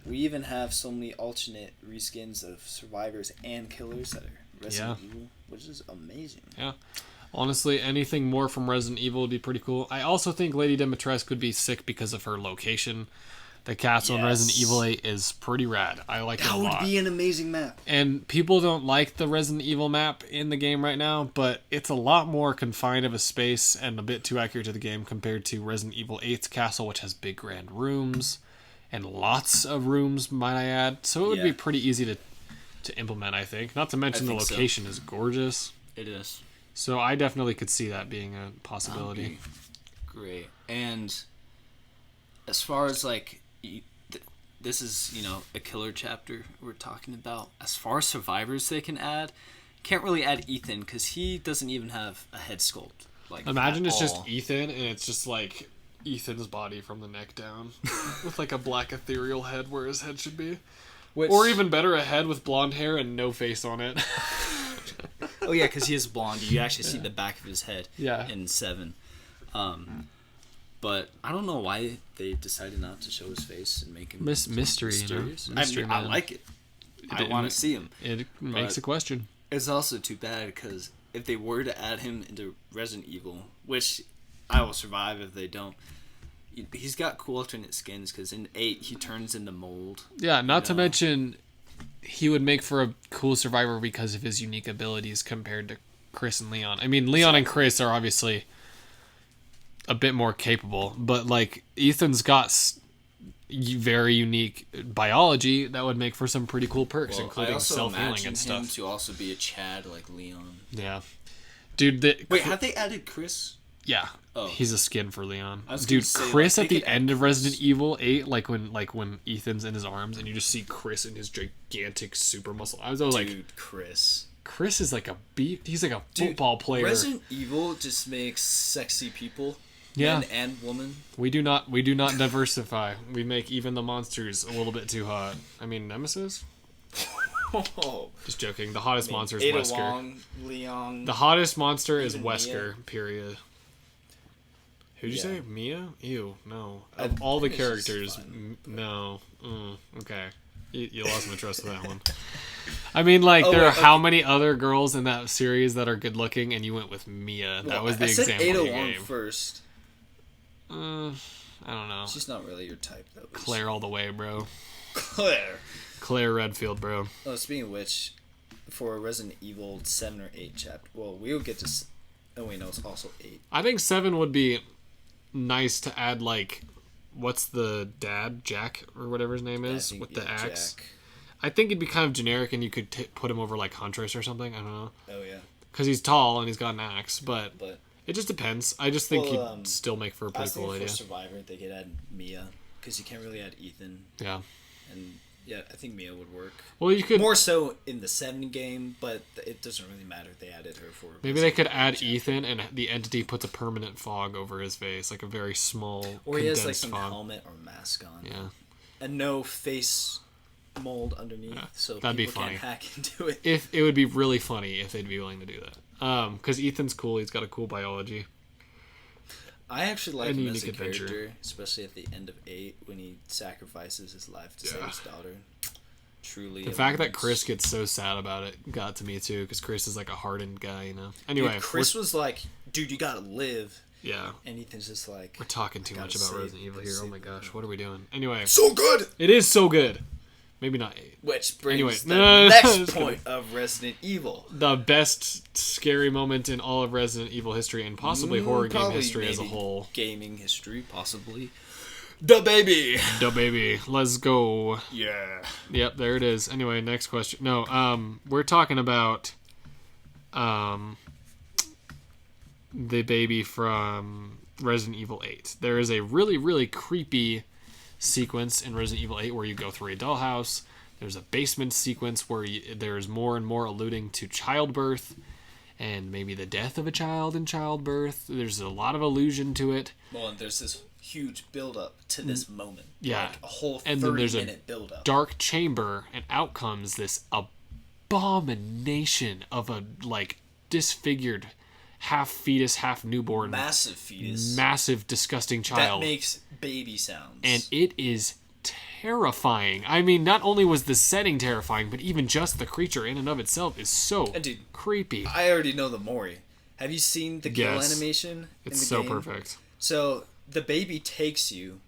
we even have so many alternate reskins of survivors and killers that are Resident Evil, which is amazing. Yeah. Honestly, anything more from Resident Evil would be pretty cool. I also think Lady Dimitrescu could be sick because of her location. The castle in Resident Evil 8 is pretty rad. I like it a lot. That would be an amazing map. And people don't like the Resident Evil map in the game right now, but it's a lot more confined of a space and a bit too accurate to the game compared to Resident Evil 8's castle, which has big grand rooms and lots of rooms, might I add. So it would be pretty easy to implement, I think. Not to mention the location is gorgeous. It is. So I definitely could see that being a possibility. Great. And as far as like, this is, a killer chapter we're talking about. As far as survivors they can add, can't really add Ethan because he doesn't even have a head sculpt. Like, imagine it's just Ethan and it's just like Ethan's body from the neck down with like a black ethereal head where his head should be. Which, or even better, a head with blonde hair and no face on it. Oh yeah, because he is blonde. You actually see the back of his head in 7. But I don't know why they decided not to show his face and make him mystery. mysterious. You know? Mystery, I like it. I want to see him. It makes a question. It's also too bad because if they were to add him into Resident Evil, which I will survive if they don't, he's got cool alternate skins because in 8 he turns into mold. Yeah, not to mention he would make for a cool survivor because of his unique abilities compared to Chris and Leon. I mean, Leon and Chris are obviously a bit more capable, but like Ethan's got very unique biology that would make for some pretty cool perks, including self-healing and stuff. Him to also be a Chad like Leon. Yeah, dude. Wait, have they added Chris? Yeah. Oh. He's a skin for Leon. Dude, Chris at the end of Resident Evil 8, like when Ethan's in his arms and you just see Chris in his gigantic super muscle. I was like, Chris is like a he's like a football player. Resident Evil just makes sexy people. Yeah. Men and woman. We do not diversify. We make even the monsters a little bit too hot. I mean, Nemesis? Just joking. The hottest monster is Wesker. Wong, Leon. The hottest monster is Wesker, Mia. Period. Who'd you say? Mia? Ew, no. Of all the characters, no. Okay. You lost my trust with that one. I mean, like, there are how many other girls in that series that are good looking, and you went with Mia. That was the example you gave. First. I don't know. She's not really your type, though. Claire all the way, bro. Claire Redfield, bro. Oh, speaking of which, for Resident Evil 7 or 8 chapter, well, we'll get to... Oh, wait, no, it's also 8. I think 7 would be nice to add, like, what's the dad, Jack, or whatever his name is, with the axe. Jack. I think it'd be kind of generic, and you could put him over, like, Huntress or something. I don't know. Oh, yeah. Because he's tall, and he's got an axe, but it just depends. I just think he'd still make for a pretty cool idea. For Survivor, they could add Mia, because you can't really add Ethan. Yeah. And... yeah, I think Mia would work. Well, you could... more so in the 7 game, but it doesn't really matter if they added her for... maybe they could add Ethan, and the entity puts a permanent fog over his face, like a very small, or he has, like, some fog. helmet or mask on. Yeah. And no face mold underneath, so that'd people be funny. can't hack into it. It would be really funny if they'd be willing to do that. Because Ethan's cool, he's got a cool biology. I actually like him as a character, especially at the end of 8 when he sacrifices his life to save his daughter. Truly, the fact that Chris gets so sad about it got to me too, because Chris is like a hardened guy, you know. Anyway, dude, Chris was like, "Dude, you gotta live." Yeah. And Ethan's just like, we're talking too much about Resident Evil here. Oh my gosh, what are we doing? Anyway, so good. It is so good. Maybe not 8. Which brings the next point of Resident Evil. The best scary moment in all of Resident Evil history, and possibly horror game history as a whole. Gaming history, possibly. The baby. The baby. Let's go. Yeah. Yep, there it is. Anyway, next question. No, we're talking about the baby from Resident Evil 8. There is a really, really creepy sequence in Resident Evil 8 where you go through a dollhouse. There's a basement sequence where there's more and more alluding to childbirth and maybe the death of a child in childbirth. There's a lot of allusion to it. Well, and there's this huge build-up to this moment. Yeah. Like a whole 30-minute and then there's a build-up. Dark chamber, and out comes this abomination of a, like, disfigured half fetus, half newborn. Massive fetus. Massive, disgusting child. That makes baby sounds. And it is terrifying. I mean, not only was the setting terrifying, but even just the creature in and of itself is so creepy. I already know the Mori. Have you seen the kill animation? It's so perfect. So the baby takes you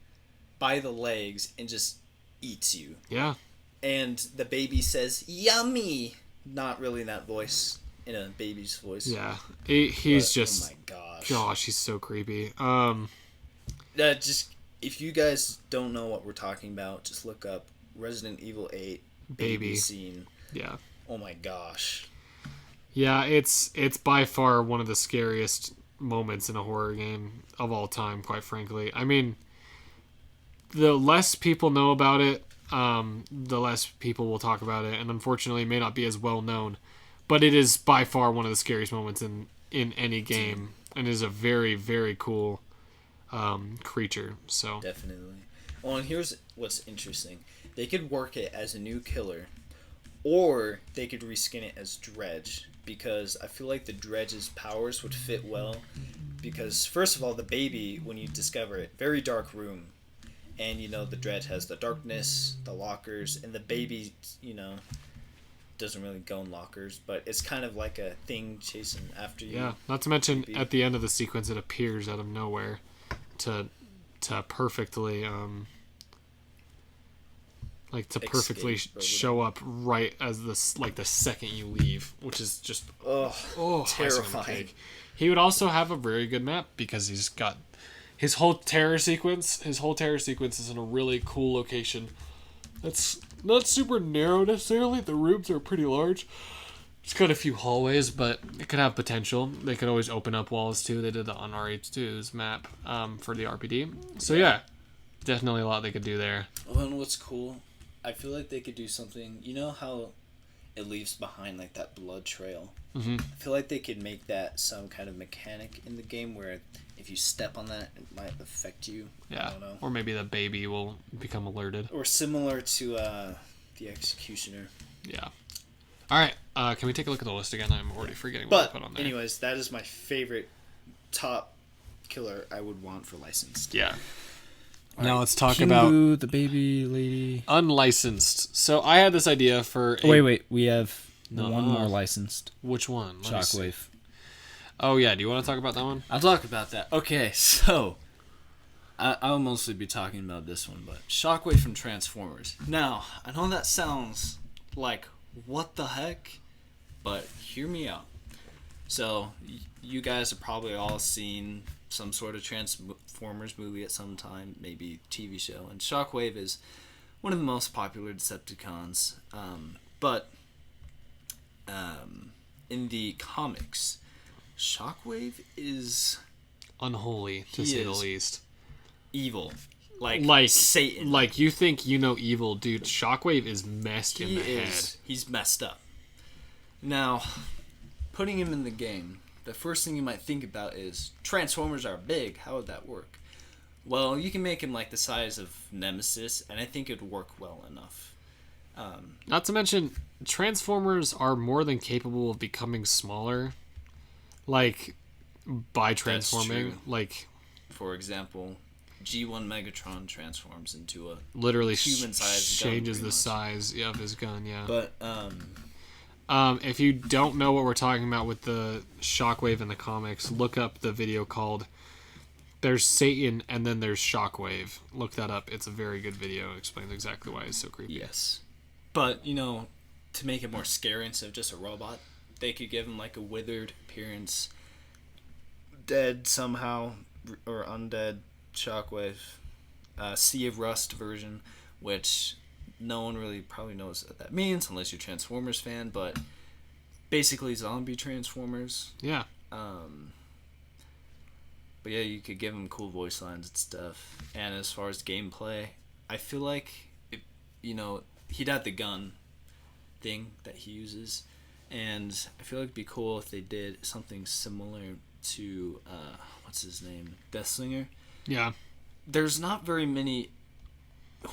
by the legs and just eats you. Yeah. And the baby says, "Yummy." Not really in that voice. In a baby's voice. Yeah. He's just... oh my gosh. Gosh, he's so creepy. Just... if you guys don't know what we're talking about, just look up Resident Evil 8 baby scene. Yeah. Oh my gosh. Yeah, it's by far one of the scariest moments in a horror game of all time, quite frankly. I mean, the less people know about it, the less people will talk about it, and unfortunately it may not be as well known. But it is by far one of the scariest moments in any game, and is a very, very cool creature. So Definitely. Well, and here's what's interesting. They could work it as a new killer, or they could reskin it as Dredge, because I feel like the Dredge's powers would fit well. Because, first of all, the baby, when you discover it, very dark room. And, the Dredge has the darkness, the lockers, and the baby, doesn't really go in lockers, but it's kind of like a thing chasing after you. Yeah, not to mention, at the end of the sequence, it appears out of nowhere to perfectly perfectly show up right as the second you leave, which is just terrifying. He would also have a very good map because he's got his whole terror sequence. His whole terror sequence is in a really cool location. That's not super narrow necessarily. The rooms are pretty large. It's got a few hallways, but it could have potential. They could always open up walls too. They did that on RH2's map for the RPD. So yeah, definitely a lot they could do there. Well, and what's cool, I feel like they could do something. You know how it leaves behind like that blood trail? Mm-hmm. I feel like they could make that some kind of mechanic in the game where if you step on that, it might affect you. Yeah, I don't know. Or maybe the baby will become alerted. Or similar to the Executioner. Yeah. All right, can we take a look at the list again? I'm already forgetting what I put on there. Anyways, that is my favorite top killer I would want for licensed. Yeah. Now let's talk about the baby lady. Unlicensed. So I had this idea for... Wait. We have one more licensed. Which one? Shockwave. Oh, yeah. Do you want to talk about that one? I'll talk about that. Okay, so... I'll mostly be talking about this one, but Shockwave from Transformers. Now, I know that sounds like, what the heck? But hear me out. So, you guys have probably all seen some sort of Transformers movie at some time, maybe TV show, and Shockwave is one of the most popular Decepticons. But in the comics, Shockwave is unholy, to say the least. Evil. Like Satan. Like, you think you know evil, dude. Shockwave is messed in the head. He's messed up. Now, putting him in the game, the first thing you might think about is, Transformers are big, how would that work? Well, you can make him like the size of Nemesis, and I think it would work well enough. Not to mention, Transformers are more than capable of becoming smaller. Like, by transforming. Like, for example, G1 Megatron transforms into a literally human-sized changes gun, the size of his gun, yeah. But, if you don't know what we're talking about with the Shockwave in the comics, look up the video called There's Satan and then there's Shockwave. Look that up. It's a very good video. It explains exactly why he's so creepy. Yes. But, to make it more scary instead of just a robot, they could give him like a withered appearance, dead somehow, or undead Shockwave, Sea of Rust version, which no one really probably knows what that means unless you're a Transformers fan, but basically zombie Transformers. Yeah. But yeah, you could give him cool voice lines and stuff. And as far as gameplay, I feel like, he'd have the gun thing that he uses, and I feel like it'd be cool if they did something similar to, what's his name? Deathslinger? Yeah. There's not very many...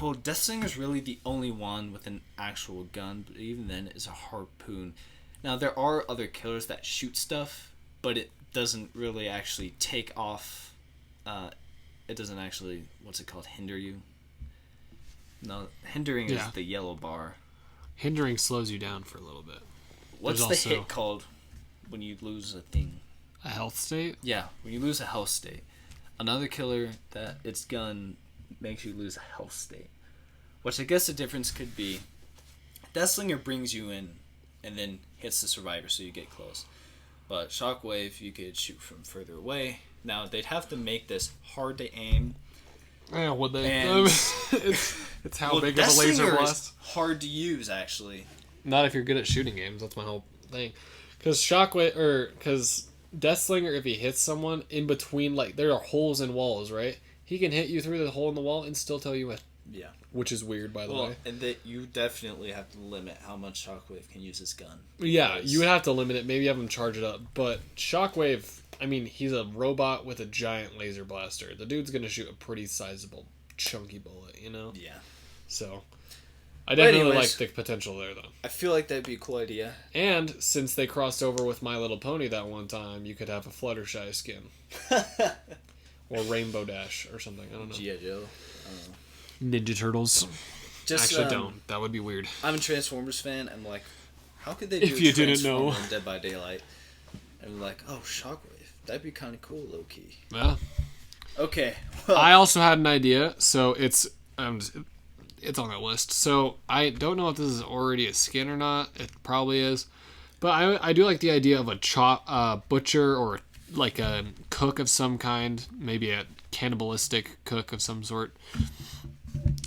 Well, Deathslinger's really the only one with an actual gun, but even then it's a harpoon. Now, there are other killers that shoot stuff, but it doesn't really actually take off... it doesn't actually, hinder you? No, hindering is the yellow bar. Hindering slows you down for a little bit. What's the hit called when you lose a thing? A health state? Yeah, when you lose a health state. Another killer that its gun makes you lose a health state. Which I guess the difference could be, Deathslinger brings you in and then hits the survivor so you get close. But Shockwave, you could shoot from further away. Now, they'd have to make this hard to aim. Yeah, would they? And it's how big of a laser blast. Hard to use, actually. Not if you're good at shooting games. That's my whole thing. Because Deathslinger, if he hits someone in between, like, there are holes in walls, right? He can hit you through the hole in the wall and still tell you what. Yeah. Which is weird, by the way. And that you definitely have to limit how much Shockwave can use his gun. Yeah, you would have to limit it. Maybe have him charge it up. But Shockwave I mean, he's a robot with a giant laser blaster. The dude's gonna shoot a pretty sizable, chunky bullet, you know? Yeah. So, I definitely like anyways, the potential there, though. I feel like that'd be a cool idea. And since they crossed over with My Little Pony that one time, you could have a Fluttershy skin. Or Rainbow Dash or something. I don't know. G.I. Joe. Ninja Turtles. Just, Actually, don't. That would be weird. I'm a Transformers fan. I'm like, how could they do If you didn't know. in Dead by Daylight? And I'm like, oh, Shockwave. That'd be kind of cool, low-key. Yeah. Okay. Well, I also had an idea, so it's on that list. So I don't know if this is already a skin or not. It probably is. But I do like the idea of a butcher or like a cook of some kind, maybe a cannibalistic cook of some sort.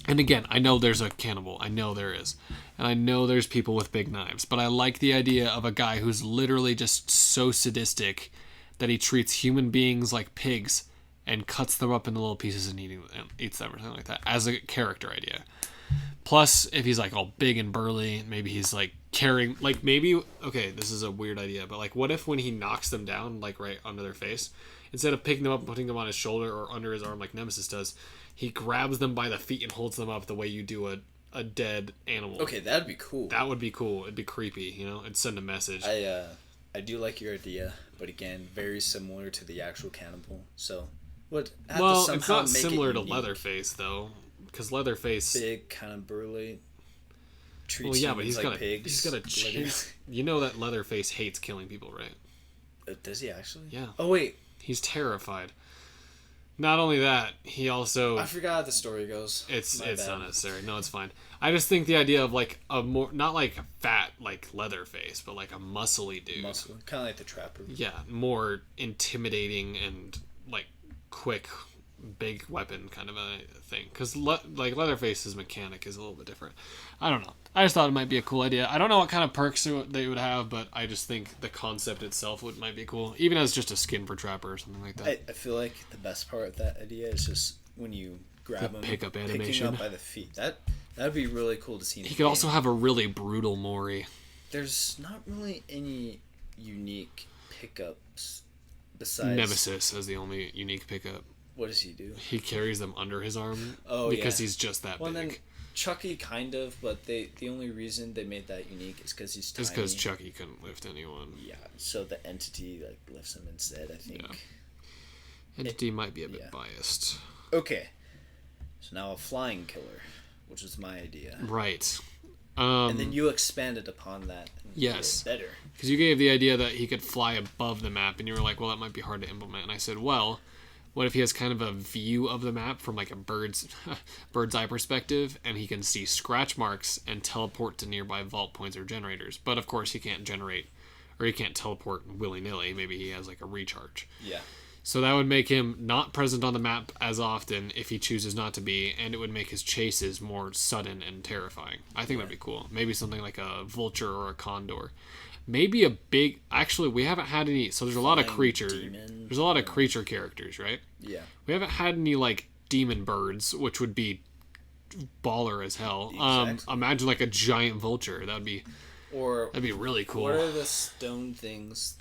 And again, I know there's a cannibal. I know there is. And I know there's people with big knives. But I like the idea of a guy who's literally just so sadistic that he treats human beings like pigs and cuts them up into little pieces and eats them or something like that as a character idea. Plus, if he's like all big and burly, maybe he's like carrying, like maybe, okay, this is a weird idea, but like what if when he knocks them down, like right under their face, instead of picking them up and putting them on his shoulder or under his arm like Nemesis does, he grabs them by the feet and holds them up the way you do a dead animal. okay, that'd be cool. That would be cool. It'd be creepy, you know? It'd send a message. I do like your idea, but again, very similar to the actual cannibal. So, what? Well, it's not similar to Leatherface, though, because Leatherface... Big, kind of burly. Well, yeah, but he's like he's got a chase. You know that Leatherface hates killing people, right? Does he actually? Yeah. Oh, wait. He's terrified. Not only that, he also... I forgot how the story goes. It's not necessary. No, it's fine. I just think the idea of like a more... Not like a fat, like Leatherface, but like a muscly dude. Muscle. Kind of like the Trapper. Yeah, more intimidating and like quick, big weapon kind of a thing. Because like Leatherface's mechanic is a little bit different. I don't know. I just thought it might be a cool idea. I don't know what kind of perks they would have, but I just think the concept itself might be cool, even as just a skin for Trapper or something like that. I feel like the best part of that idea is just when you grab him, pickup animation, picking up by the feet. That'd be really cool to see. He could also have a really brutal Mori. There's not really any unique pickups besides Nemesis as the only unique pickup. What does he do? He carries them under his arm. Oh, because he's just that big. Then Chucky kind of, but the only reason they made that unique is because he's tiny. It's because Chucky couldn't lift anyone. Yeah, so the entity like lifts him instead, I think. Yeah. Entity might be a bit biased. Okay, so now a flying killer, which was my idea. Right. And then you expanded upon that. And yes. made it better. Because you gave the idea that he could fly above the map, and you were like, well, that might be hard to implement. And I said, well, what if he has kind of a view of the map from like a bird's eye perspective, and he can see scratch marks and teleport to nearby vault points or generators? But of course, he can't generate, or he can't teleport willy-nilly. Maybe he has like a recharge. Yeah. So that would make him not present on the map as often if he chooses not to be, and it would make his chases more sudden and terrifying. I think that'd be cool. Maybe something like a vulture or a condor. Maybe a big... Actually, we haven't had any... So there's a lot of creature... There's a lot of creature characters, right? Yeah. We haven't had any, like, demon birds, which would be baller as hell. Exactly. Imagine, like, a giant vulture. That'd be really cool. What are the stone things...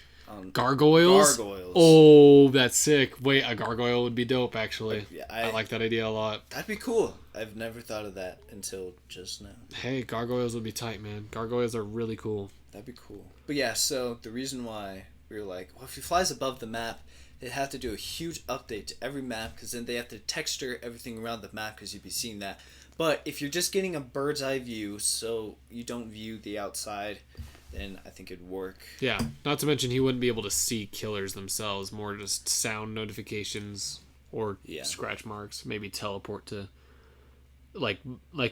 Gargoyles? Oh, that's sick. Wait, a gargoyle would be dope, actually. Yeah, I like that idea a lot. That'd be cool. I've never thought of that until just now. Hey, gargoyles would be tight, man. Gargoyles are really cool. That'd be cool. But yeah, so the reason why we were like, well, if he flies above the map, they'd have to do a huge update to every map, because then they have to texture everything around the map, because you'd be seeing that. But if you're just getting a bird's eye view, so you don't view the outside, then I think it'd work. Yeah, not to mention he wouldn't be able to see killers themselves, more just sound notifications or scratch marks, maybe teleport to, like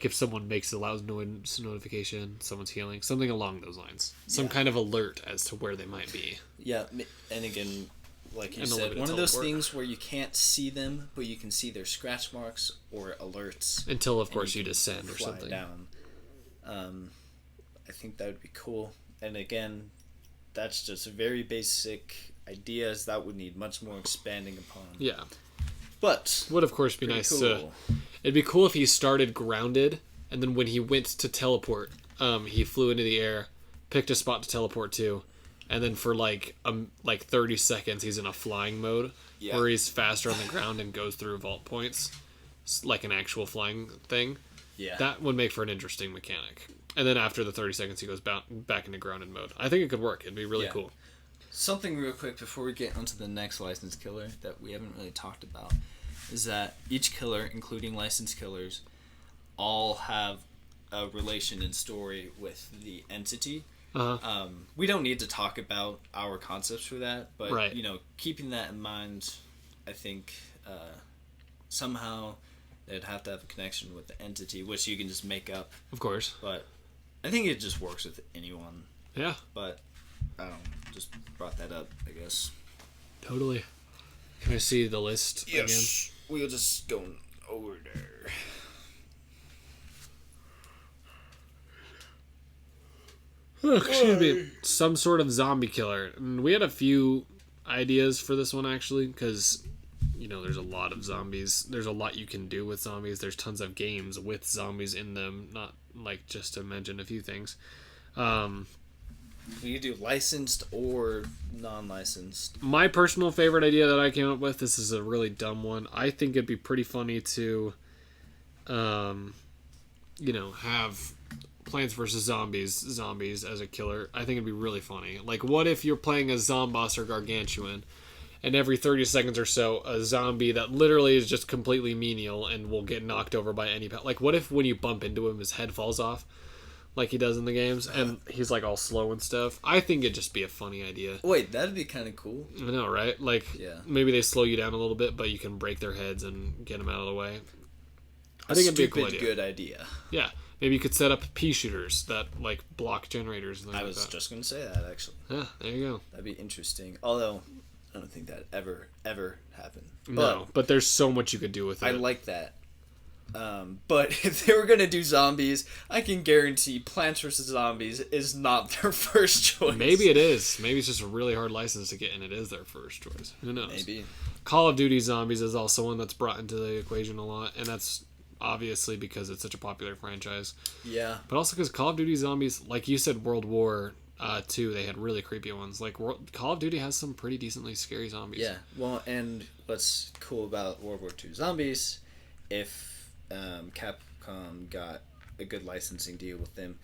if someone makes a loud noise notification, someone's healing, something along those lines. Some kind of alert as to where they might be. Yeah, and again, like you said, one of those things where you can't see them, but you can see their scratch marks or alerts. Until, of course, you descend or fly something. Down. I think that would be cool. And again, that's just very basic ideas that would need much more expanding upon. Yeah. But would of course be nice to... It'd be cool if he started grounded, and then when he went to teleport, he flew into the air, picked a spot to teleport to, and then for like 30 seconds he's in a flying mode, where he's faster on the ground and goes through vault points, like an actual flying thing. Yeah. That would make for an interesting mechanic. And then after the 30 seconds, he goes back into grounded mode. I think it could work. It'd be really cool. Something real quick before we get onto the next licensed killer that we haven't really talked about is that each killer, including licensed killers, all have a relation and story with the entity. Uh-huh. We don't need to talk about our concepts for that, but right. Keeping that in mind, I think somehow they'd have to have a connection with the entity, which you can just make up. Of course. But I think it just works with anyone. Yeah. But I don't know, just brought that up, I guess. Totally. Can I see the list again? We'll just go in order. Excuse me. Some sort of zombie killer. And we had a few ideas for this one, actually, because, there's a lot of zombies. There's a lot you can do with zombies. There's tons of games with zombies in them, not like just to mention a few things. You do licensed or non-licensed. My personal favorite idea that I came up with, this is a really dumb one. I think it'd be pretty funny to, have Plants vs. Zombies as a killer. I think it'd be really funny. Like, what if you're playing a Zomboss or Gargantuan, and every 30 seconds or so, a zombie that literally is just completely menial and will get knocked over by any... Like, what if when you bump into him, his head falls off? Like he does in the games, and he's like all slow and stuff. I think it'd just be a funny idea. Wait, that'd be kind of cool. I know, right? Like, maybe they slow you down a little bit, but you can break their heads and get them out of the way. I think it'd be a cool idea. Good idea. Yeah, maybe you could set up pea shooters that like block generators. And I was just gonna say that actually. Yeah, there you go. That'd be interesting. Although I don't think that ever happened. No, but there's so much you could do with it. I like that. But if they were gonna do zombies, I can guarantee Plants vs. Zombies is not their first choice. Maybe it is. Maybe it's just a really hard license to get, and it is their first choice. Who knows? Maybe. Call of Duty Zombies is also one that's brought into the equation a lot, and that's obviously because it's such a popular franchise. Yeah. But also because Call of Duty Zombies, like you said, World War II, they had really creepy ones. Like Call of Duty has some pretty decently scary zombies. Yeah. Well, and what's cool about World War II Zombies, if Capcom got a good licensing deal with them,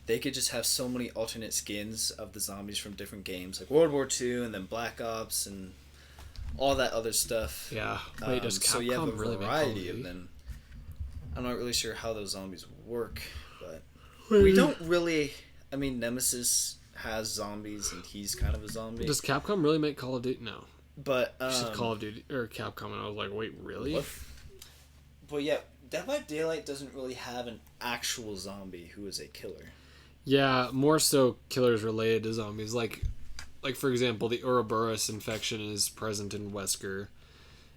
they could just have so many alternate skins of the zombies from different games, like World War II and then Black Ops and all that other stuff. Yeah. Wait, does Capcom so you have a really variety of them. I'm not really sure how those zombies work, but we don't really... I mean, Nemesis has zombies and he's kind of a zombie. Does Capcom really make Call of Duty? No. But You said Call of Duty or Capcom, and I was like, wait, really? What? But yeah, Dead by Daylight doesn't really have an actual zombie who is a killer. Yeah, more so killers related to zombies. Like for example, the Ouroboros infection is present in Wesker,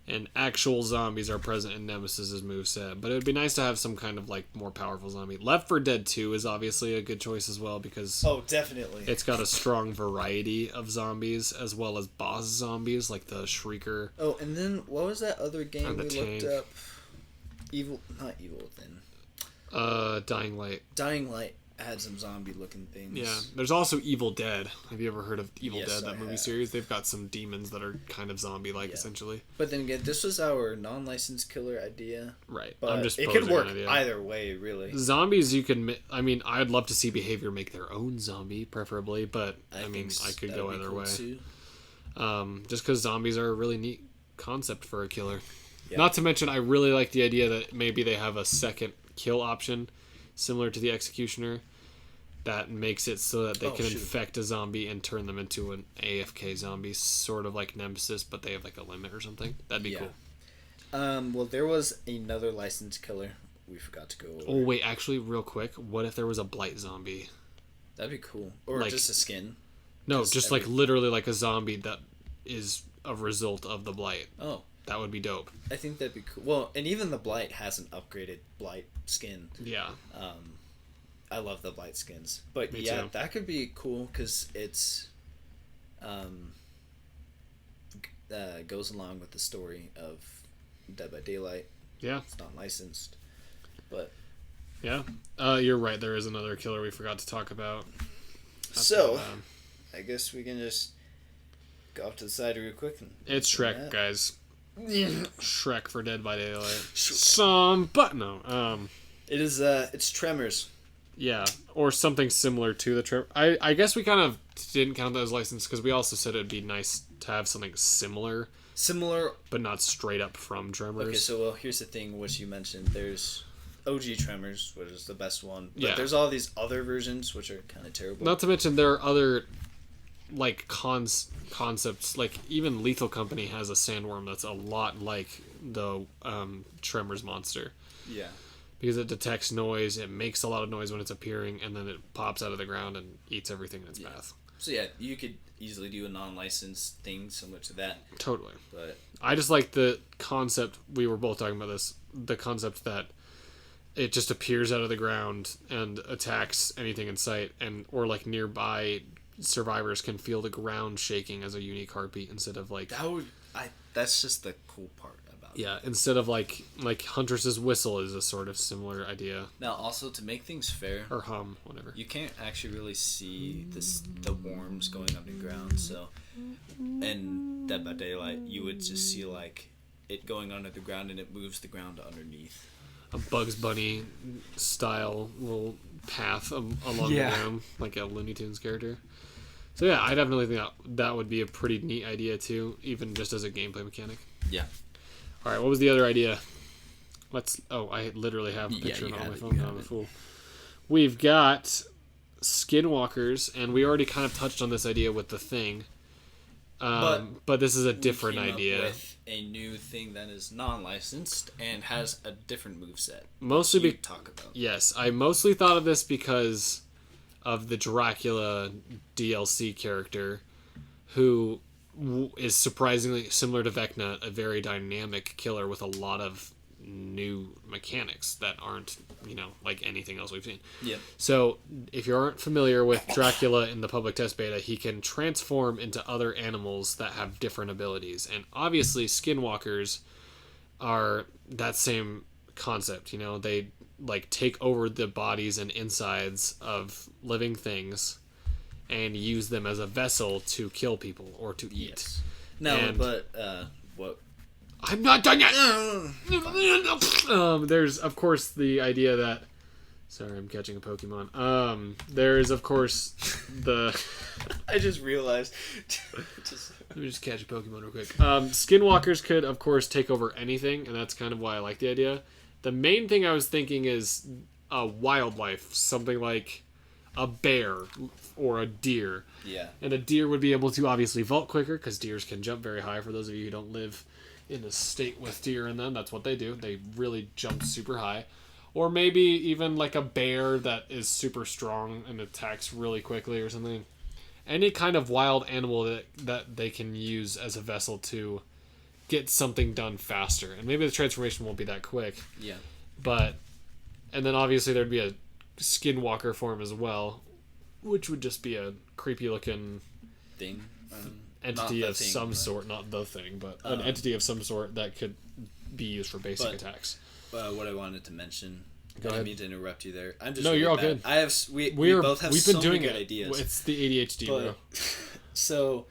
and actual zombies are present in Nemesis's moveset. But it would be nice to have some kind of like more powerful zombie. Left 4 Dead 2 is obviously a good choice as well because definitely it's got a strong variety of zombies as well as boss zombies like the Shrieker. Oh, and then what was that other game we tank. looked up? Not Evil Within. Dying Light. Dying Light had some zombie-looking things. Yeah, there's also Evil Dead. Have you ever heard of Evil Yes, Dead, that I movie have. series? They've got some demons that are kind of zombie-like, essentially. But then again, this was our non-licensed killer idea. Right. But I'm just it could posing work an idea. either way, really. Zombies, you can... I mean, I'd love to see Behavior make their own zombie, preferably, but, I could go either way. Too. Just because zombies are a really neat concept for a killer. Yeah. Not to mention, I really like the idea that maybe they have a second kill option, similar to the Executioner, that makes it so that they can infect a zombie and turn them into an AFK zombie, sort of like Nemesis, but they have like a limit or something. That'd be cool. Well, there was another licensed killer we forgot to go over. Oh, wait, actually, real quick, what if there was a Blight zombie? That'd be cool. Or Like- just a skin. No, just like literally like a zombie that is a result of the Blight. Oh. That would be dope. I think that'd be cool. Well, and even the Blight has an upgraded Blight skin. Yeah. I love the Blight skins. But Me yeah, too. that could be cool because it's goes along with the story of Dead by Daylight. Yeah. It's not licensed. But Yeah. You're right. There is another killer we forgot to talk about. That's so, not bad. I guess we can just go off to the side real quick. It's Shrek, guys. Yeah. Shrek for Dead by Daylight. It is. It's Tremors. Yeah, or something similar to the Tremors. I guess we kind of didn't count that as licensed because we also said it'd be nice to have something similar, but not straight up from Tremors. Okay, so here's the thing, which you mentioned. There's OG Tremors, which is the best one. But yeah. There's all these other versions, which are kind of terrible. Not to mention there are other like concepts. Like even Lethal Company has a sandworm that's a lot like the Tremors monster. Yeah. Because it detects noise, it makes a lot of noise when it's appearing, and then it pops out of the ground and eats everything in its path. So yeah, you could easily do a non-licensed thing similar to that. Totally. But I just like the concept, we were both talking about this, the concept that it just appears out of the ground and attacks anything in sight, and or like nearby survivors can feel the ground shaking as a unique heartbeat instead of like... That's just the cool part. Yeah, instead of like Huntress's whistle is a sort of similar idea. Now, also to make things fair, or hum, whatever. You can't actually really see the worms going underground. So, in Dead by Daylight, you would just see like it going under the ground, and it moves the ground underneath. A Bugs Bunny style little path along the ground, like a Looney Tunes character. So yeah, I definitely think that would be a pretty neat idea too, even just as a gameplay mechanic. Yeah. All right, what was the other idea? I literally have a picture on my phone now. I'm a fool. We've got skinwalkers, and we already kind of touched on this idea with the Thing. But this is a different idea. With a new thing that is non-licensed and has a different moveset. Mostly talk about. Yes, I mostly thought of this because of the Dracula DLC character, who is surprisingly similar to Vecna, a very dynamic killer with a lot of new mechanics that aren't, like anything else we've seen. Yeah. So, if you aren't familiar with Dracula in the public test beta, he can transform into other animals that have different abilities. And obviously, skinwalkers are that same concept. They like take over the bodies and insides of living things and use them as a vessel to kill people or to eat. Yes. No, but what? I'm not done yet. There's of course the idea that. Sorry, I'm catching a Pokemon. There is of course the. I just realized. Let me just catch a Pokemon real quick. Skinwalkers could of course take over anything, and that's kind of why I like the idea. The main thing I was thinking is wildlife, something like a bear or a deer. Yeah. And a deer would be able to obviously vault quicker because deers can jump very high. For those of you who don't live in a state with deer in them, that's what they do. They really jump super high. Or maybe even like a bear that is super strong and attacks really quickly or something. Any kind of wild animal that they can use as a vessel to get something done faster. And maybe the transformation won't be that quick. Yeah. And then obviously there'd be a skinwalker form as well, which would just be a creepy looking thing, entity of some sort, not the Thing, but an entity of some sort that could be used for basic attacks. What I wanted to mention, I didn't mean to interrupt you there. I'm just no, really you're all bad. good. We both have we've been so doing many good ideas. It's the ADHD, bro. So,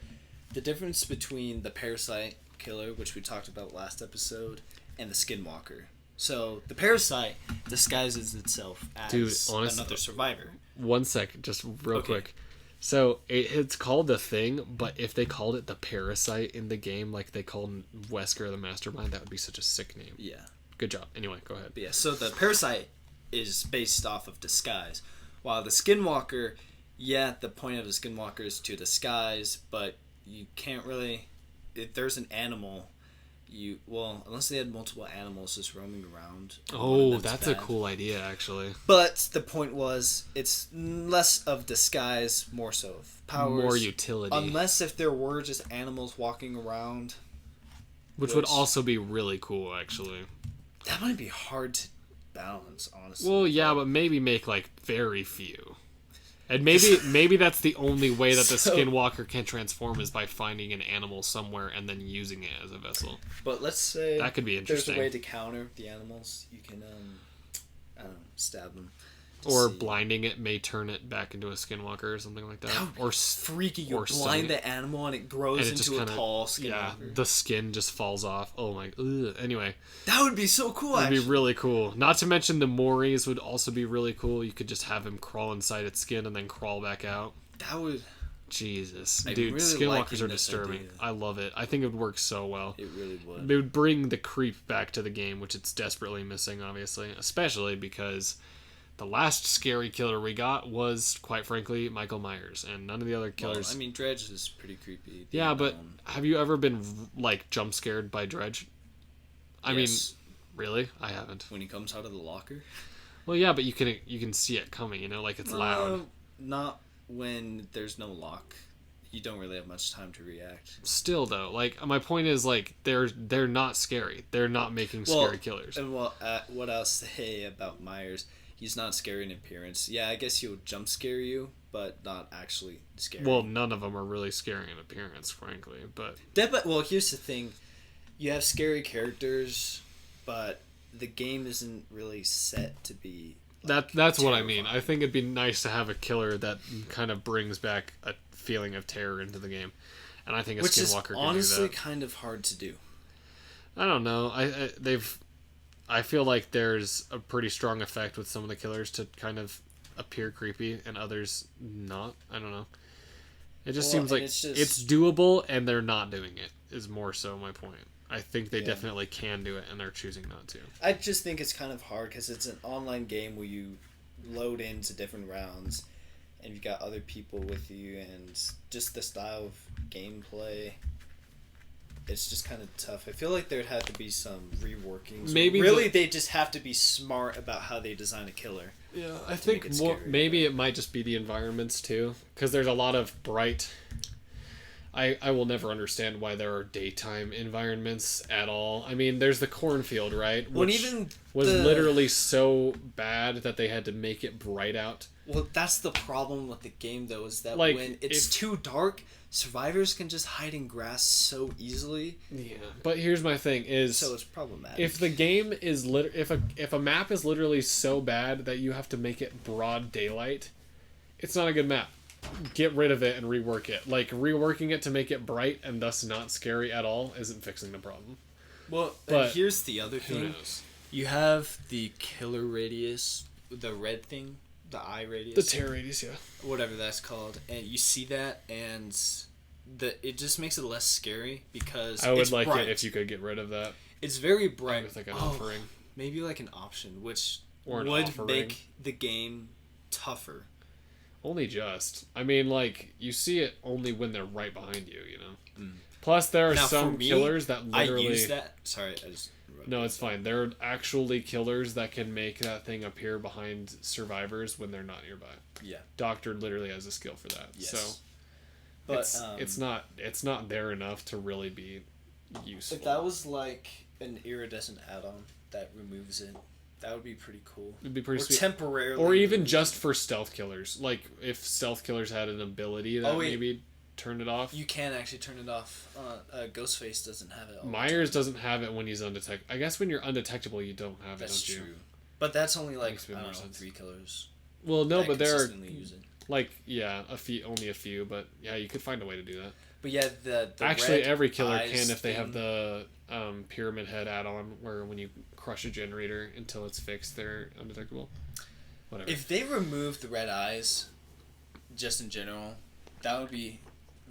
the difference between the parasite killer, which we talked about last episode, and the skinwalker. So the parasite disguises itself as another survivor. 1 sec, just real quick. So it's called the Thing, but if they called it the Parasite in the game, like they called Wesker the Mastermind, that would be such a sick name. Yeah. Good job. Anyway, go ahead. But yeah. So the parasite is based off of disguise, while the skinwalker, the point of the skinwalker is to disguise, but you can't really. If there's an animal. Unless they had multiple animals just roaming around. Oh, that's a cool idea, actually. But the point was, it's less of disguise, more so of powers. More utility. Unless if there were just animals walking around. Which would also be really cool, actually. That might be hard to balance, honestly. Well, yeah, but maybe make, like, very few. And maybe that's the only way that the skinwalker can transform is by finding an animal somewhere and then using it as a vessel. But let's say that could be interesting. There's a way to counter the animals. You can, stab them. Or blinding it may turn it back into a skinwalker or something like that. Or freaky. You blind the animal and it grows into a tall skinwalker. Yeah, the skin just falls off. Oh my. Ugh. Anyway. That would be so cool, That'd be really cool. Not to mention the Moris would also be really cool. You could just have him crawl inside its skin and then crawl back out. That would... Jesus. Dude, really skinwalkers are disturbing. Idea. I love it. I think it would work so well. It really would. It would bring the creep back to the game, which it's desperately missing, obviously. Especially because the last scary killer we got was, quite frankly, Michael Myers. And none of the other killers... Well, I mean, Dredge is pretty creepy. Yeah, but have you ever been, like, jump scared by Dredge? I mean, really? I haven't. When he comes out of the locker? Well, yeah, but you can see it coming, you know, like it's loud. Not when there's no lock. You don't really have much time to react. Still, though, like, my point is, like, they're not scary. They're not making scary killers. And what I'll say about Myers, he's not scary in appearance. Yeah, I guess he'll jump scare you, but not actually scary. Well, none of them are really scary in appearance, frankly, but... Well, here's the thing. You have scary characters, but the game isn't really set to be... Like, that's what I mean. I think it'd be nice to have a killer that kind of brings back a feeling of terror into the game, and I think a Skinwalker can do that. Which is honestly kind of hard to do. I don't know. I feel like there's a pretty strong effect with some of the killers to kind of appear creepy, and others not. I don't know. It just seems like it's doable, and they're not doing it. Is more so my point. I think they definitely can do it, and they're choosing not to. I just think it's kind of hard because it's an online game where you load into different rounds, and you've got other people with you, and just the style of gameplay. It's just kind of tough. I feel like there'd have to be some reworkings. Maybe they just have to be smart about how they design a killer. Yeah, I think maybe it might just be the environments too, because there's a lot of bright. I will never understand why there are daytime environments at all. I mean, there's the cornfield, right? Which was literally so bad that they had to make it bright out. Well, that's the problem with the game, though, is that when it's too dark, survivors can just hide in grass so easily. Yeah, but here's my thing: so it's problematic. If the game is if a map is literally so bad that you have to make it broad daylight, it's not a good map. Get rid of it and rework it. Like, reworking it to make it bright and thus not scary at all isn't fixing the problem. Well, but here's the other thing. You have the killer radius, the red thing, the eye radius. The tear radius, yeah. Whatever that's called. And you see that, and it just makes it less scary because I would like it if you could get rid of that. It's very bright. With like an offering. Maybe like an option, which would make the game tougher. Only just. I mean, like, you see it only when they're right behind you, you know? Mm. Plus, there are some killers that literally... I use that... Sorry, I just... No, it's fine. There are actually killers that can make that thing appear behind survivors when they're not nearby. Yeah. Doctor literally has a skill for that. Yes. So, but it's not there enough to really be useful. If that was like an iridescent add-on that removes it... That would be pretty cool. It'd be pretty sweet. Temporarily. Or even just for stealth killers. Like, if stealth killers had an ability that maybe turned it off. You can actually turn it off. Ghostface doesn't have it. Myers doesn't have it when he's undetectable. I guess when you're undetectable, you don't have it, don't you? That's true. But that's only like, I don't know, 3 killers. Well, no, but there are, like, yeah, only a few. But, yeah, you could find a way to do that. But, yeah, the actually, every killer can if they have the Pyramid Head add-on, where when you crush a generator until it's fixed, they're undetectable. Whatever. If they remove the red eyes, just in general, that would be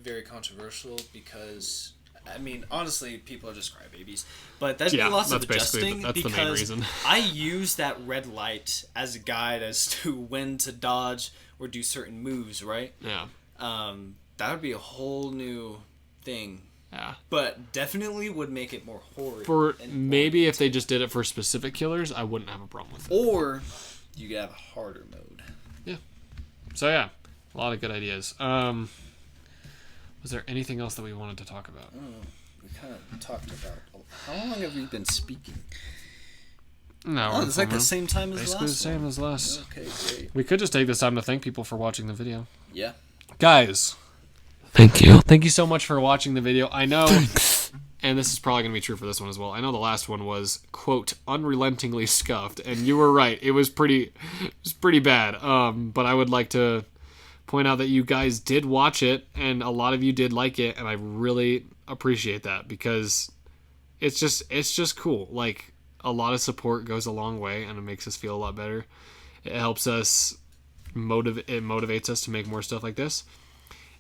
very controversial because, I mean, honestly, people are just crybabies. But that'd be lots of adjusting that's the main reason. I use that red light as a guide as to when to dodge or do certain moves, right? Yeah. That would be a whole new thing. Yeah. But definitely would make it more horror. For maybe if they just did it for specific killers, I wouldn't have a problem with it. Or you could have a harder mode. Yeah. So yeah, a lot of good ideas. Was there anything else that we wanted to talk about? We kind of talked about... How long have we been speaking? No, it's like the same time as basically last the same as last. Okay, great. We could just take this time to thank people for watching the video. Yeah. Guys, thank you so much for watching the video. I know and this is probably going to be true for this one as well. I know the last one was, quote, unrelentingly scuffed, and you were right. It was pretty bad. But I would like to point out that you guys did watch it, and a lot of you did like it, and I really appreciate that because it's just cool. Like, a lot of support goes a long way, and it makes us feel a lot better. It helps us it motivates us to make more stuff like this.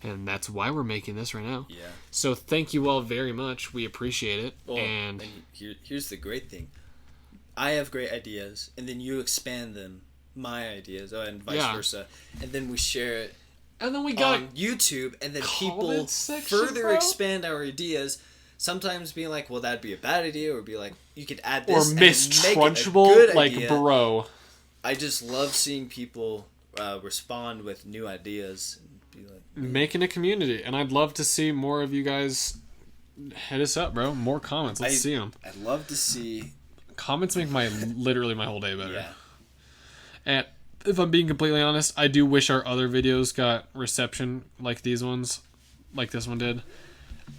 And that's why we're making this right now. Yeah. So thank you all very much. We appreciate it. Well, and here's the great thing. I have great ideas, and then you expand them, my ideas, and vice versa. And then we share it and then we got on YouTube, and then people section, further expand our ideas. Sometimes being like, well, that'd be a bad idea, or be like, you could add this or and mistrunchable, make it a good like, idea. bro. I just love seeing people respond with new ideas. Making a community, and I'd love to see more of you guys hit us up, bro. More comments. Let's see them. I'd love to see comments. Make literally my whole day better. Yeah. And if I'm being completely honest, I do wish our other videos got reception like these ones, like this one did.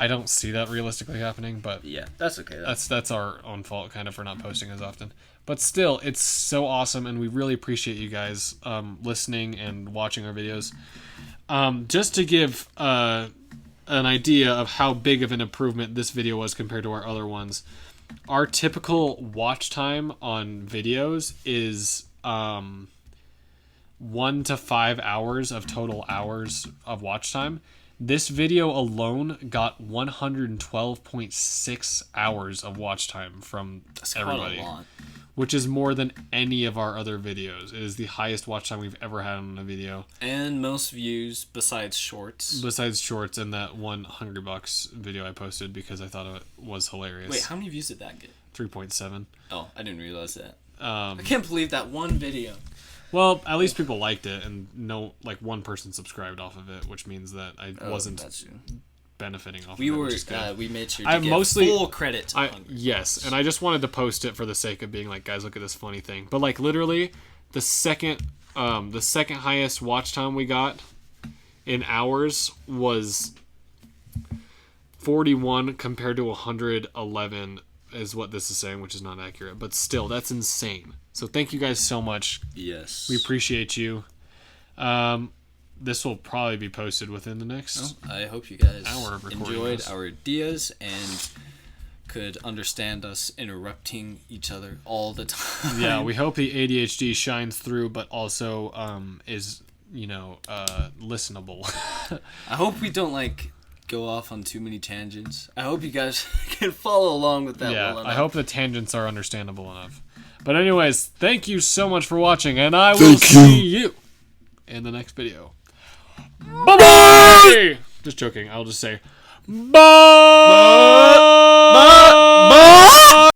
I don't see that realistically happening, but yeah, that's okay. That's our own fault, kind of, for not posting as often. But still, it's so awesome, and we really appreciate you guys listening and watching our videos. Just to give an idea of how big of an improvement this video was compared to our other ones, our typical watch time on videos is 1 to 5 hours of total hours of watch time. This video alone got 112.6 hours of watch time from everybody, which is more than any of our other videos. It is the highest watch time we've ever had on a video. And most views besides shorts. Besides shorts and that $100 video I posted because I thought it was hilarious. Wait, how many views did that get? 3.7. Oh, I didn't realize that. I can't believe that one video. Well, at least people liked it, and one person subscribed off of it, which means that I wasn't benefiting off of it. We made sure to get full credit. Yes, and I just wanted to post it for the sake of being like, guys, look at this funny thing. But like literally, the second highest watch time we got in hours was 41 compared to 111 is what this is saying, which is not accurate. But still, that's insane. So thank you guys so much. Yes. We appreciate you. This will probably be posted within the next I hope you guys enjoyed our ideas and could understand us interrupting each other all the time. Yeah, we hope the ADHD shines through, but also is, listenable. I hope we don't, go off on too many tangents. I hope you guys can follow along with that well enough. I hope the tangents are understandable enough. But anyways, thank you so much for watching, and I will see you in the next video. Bye-bye! Just joking. I'll just say bye! Bye!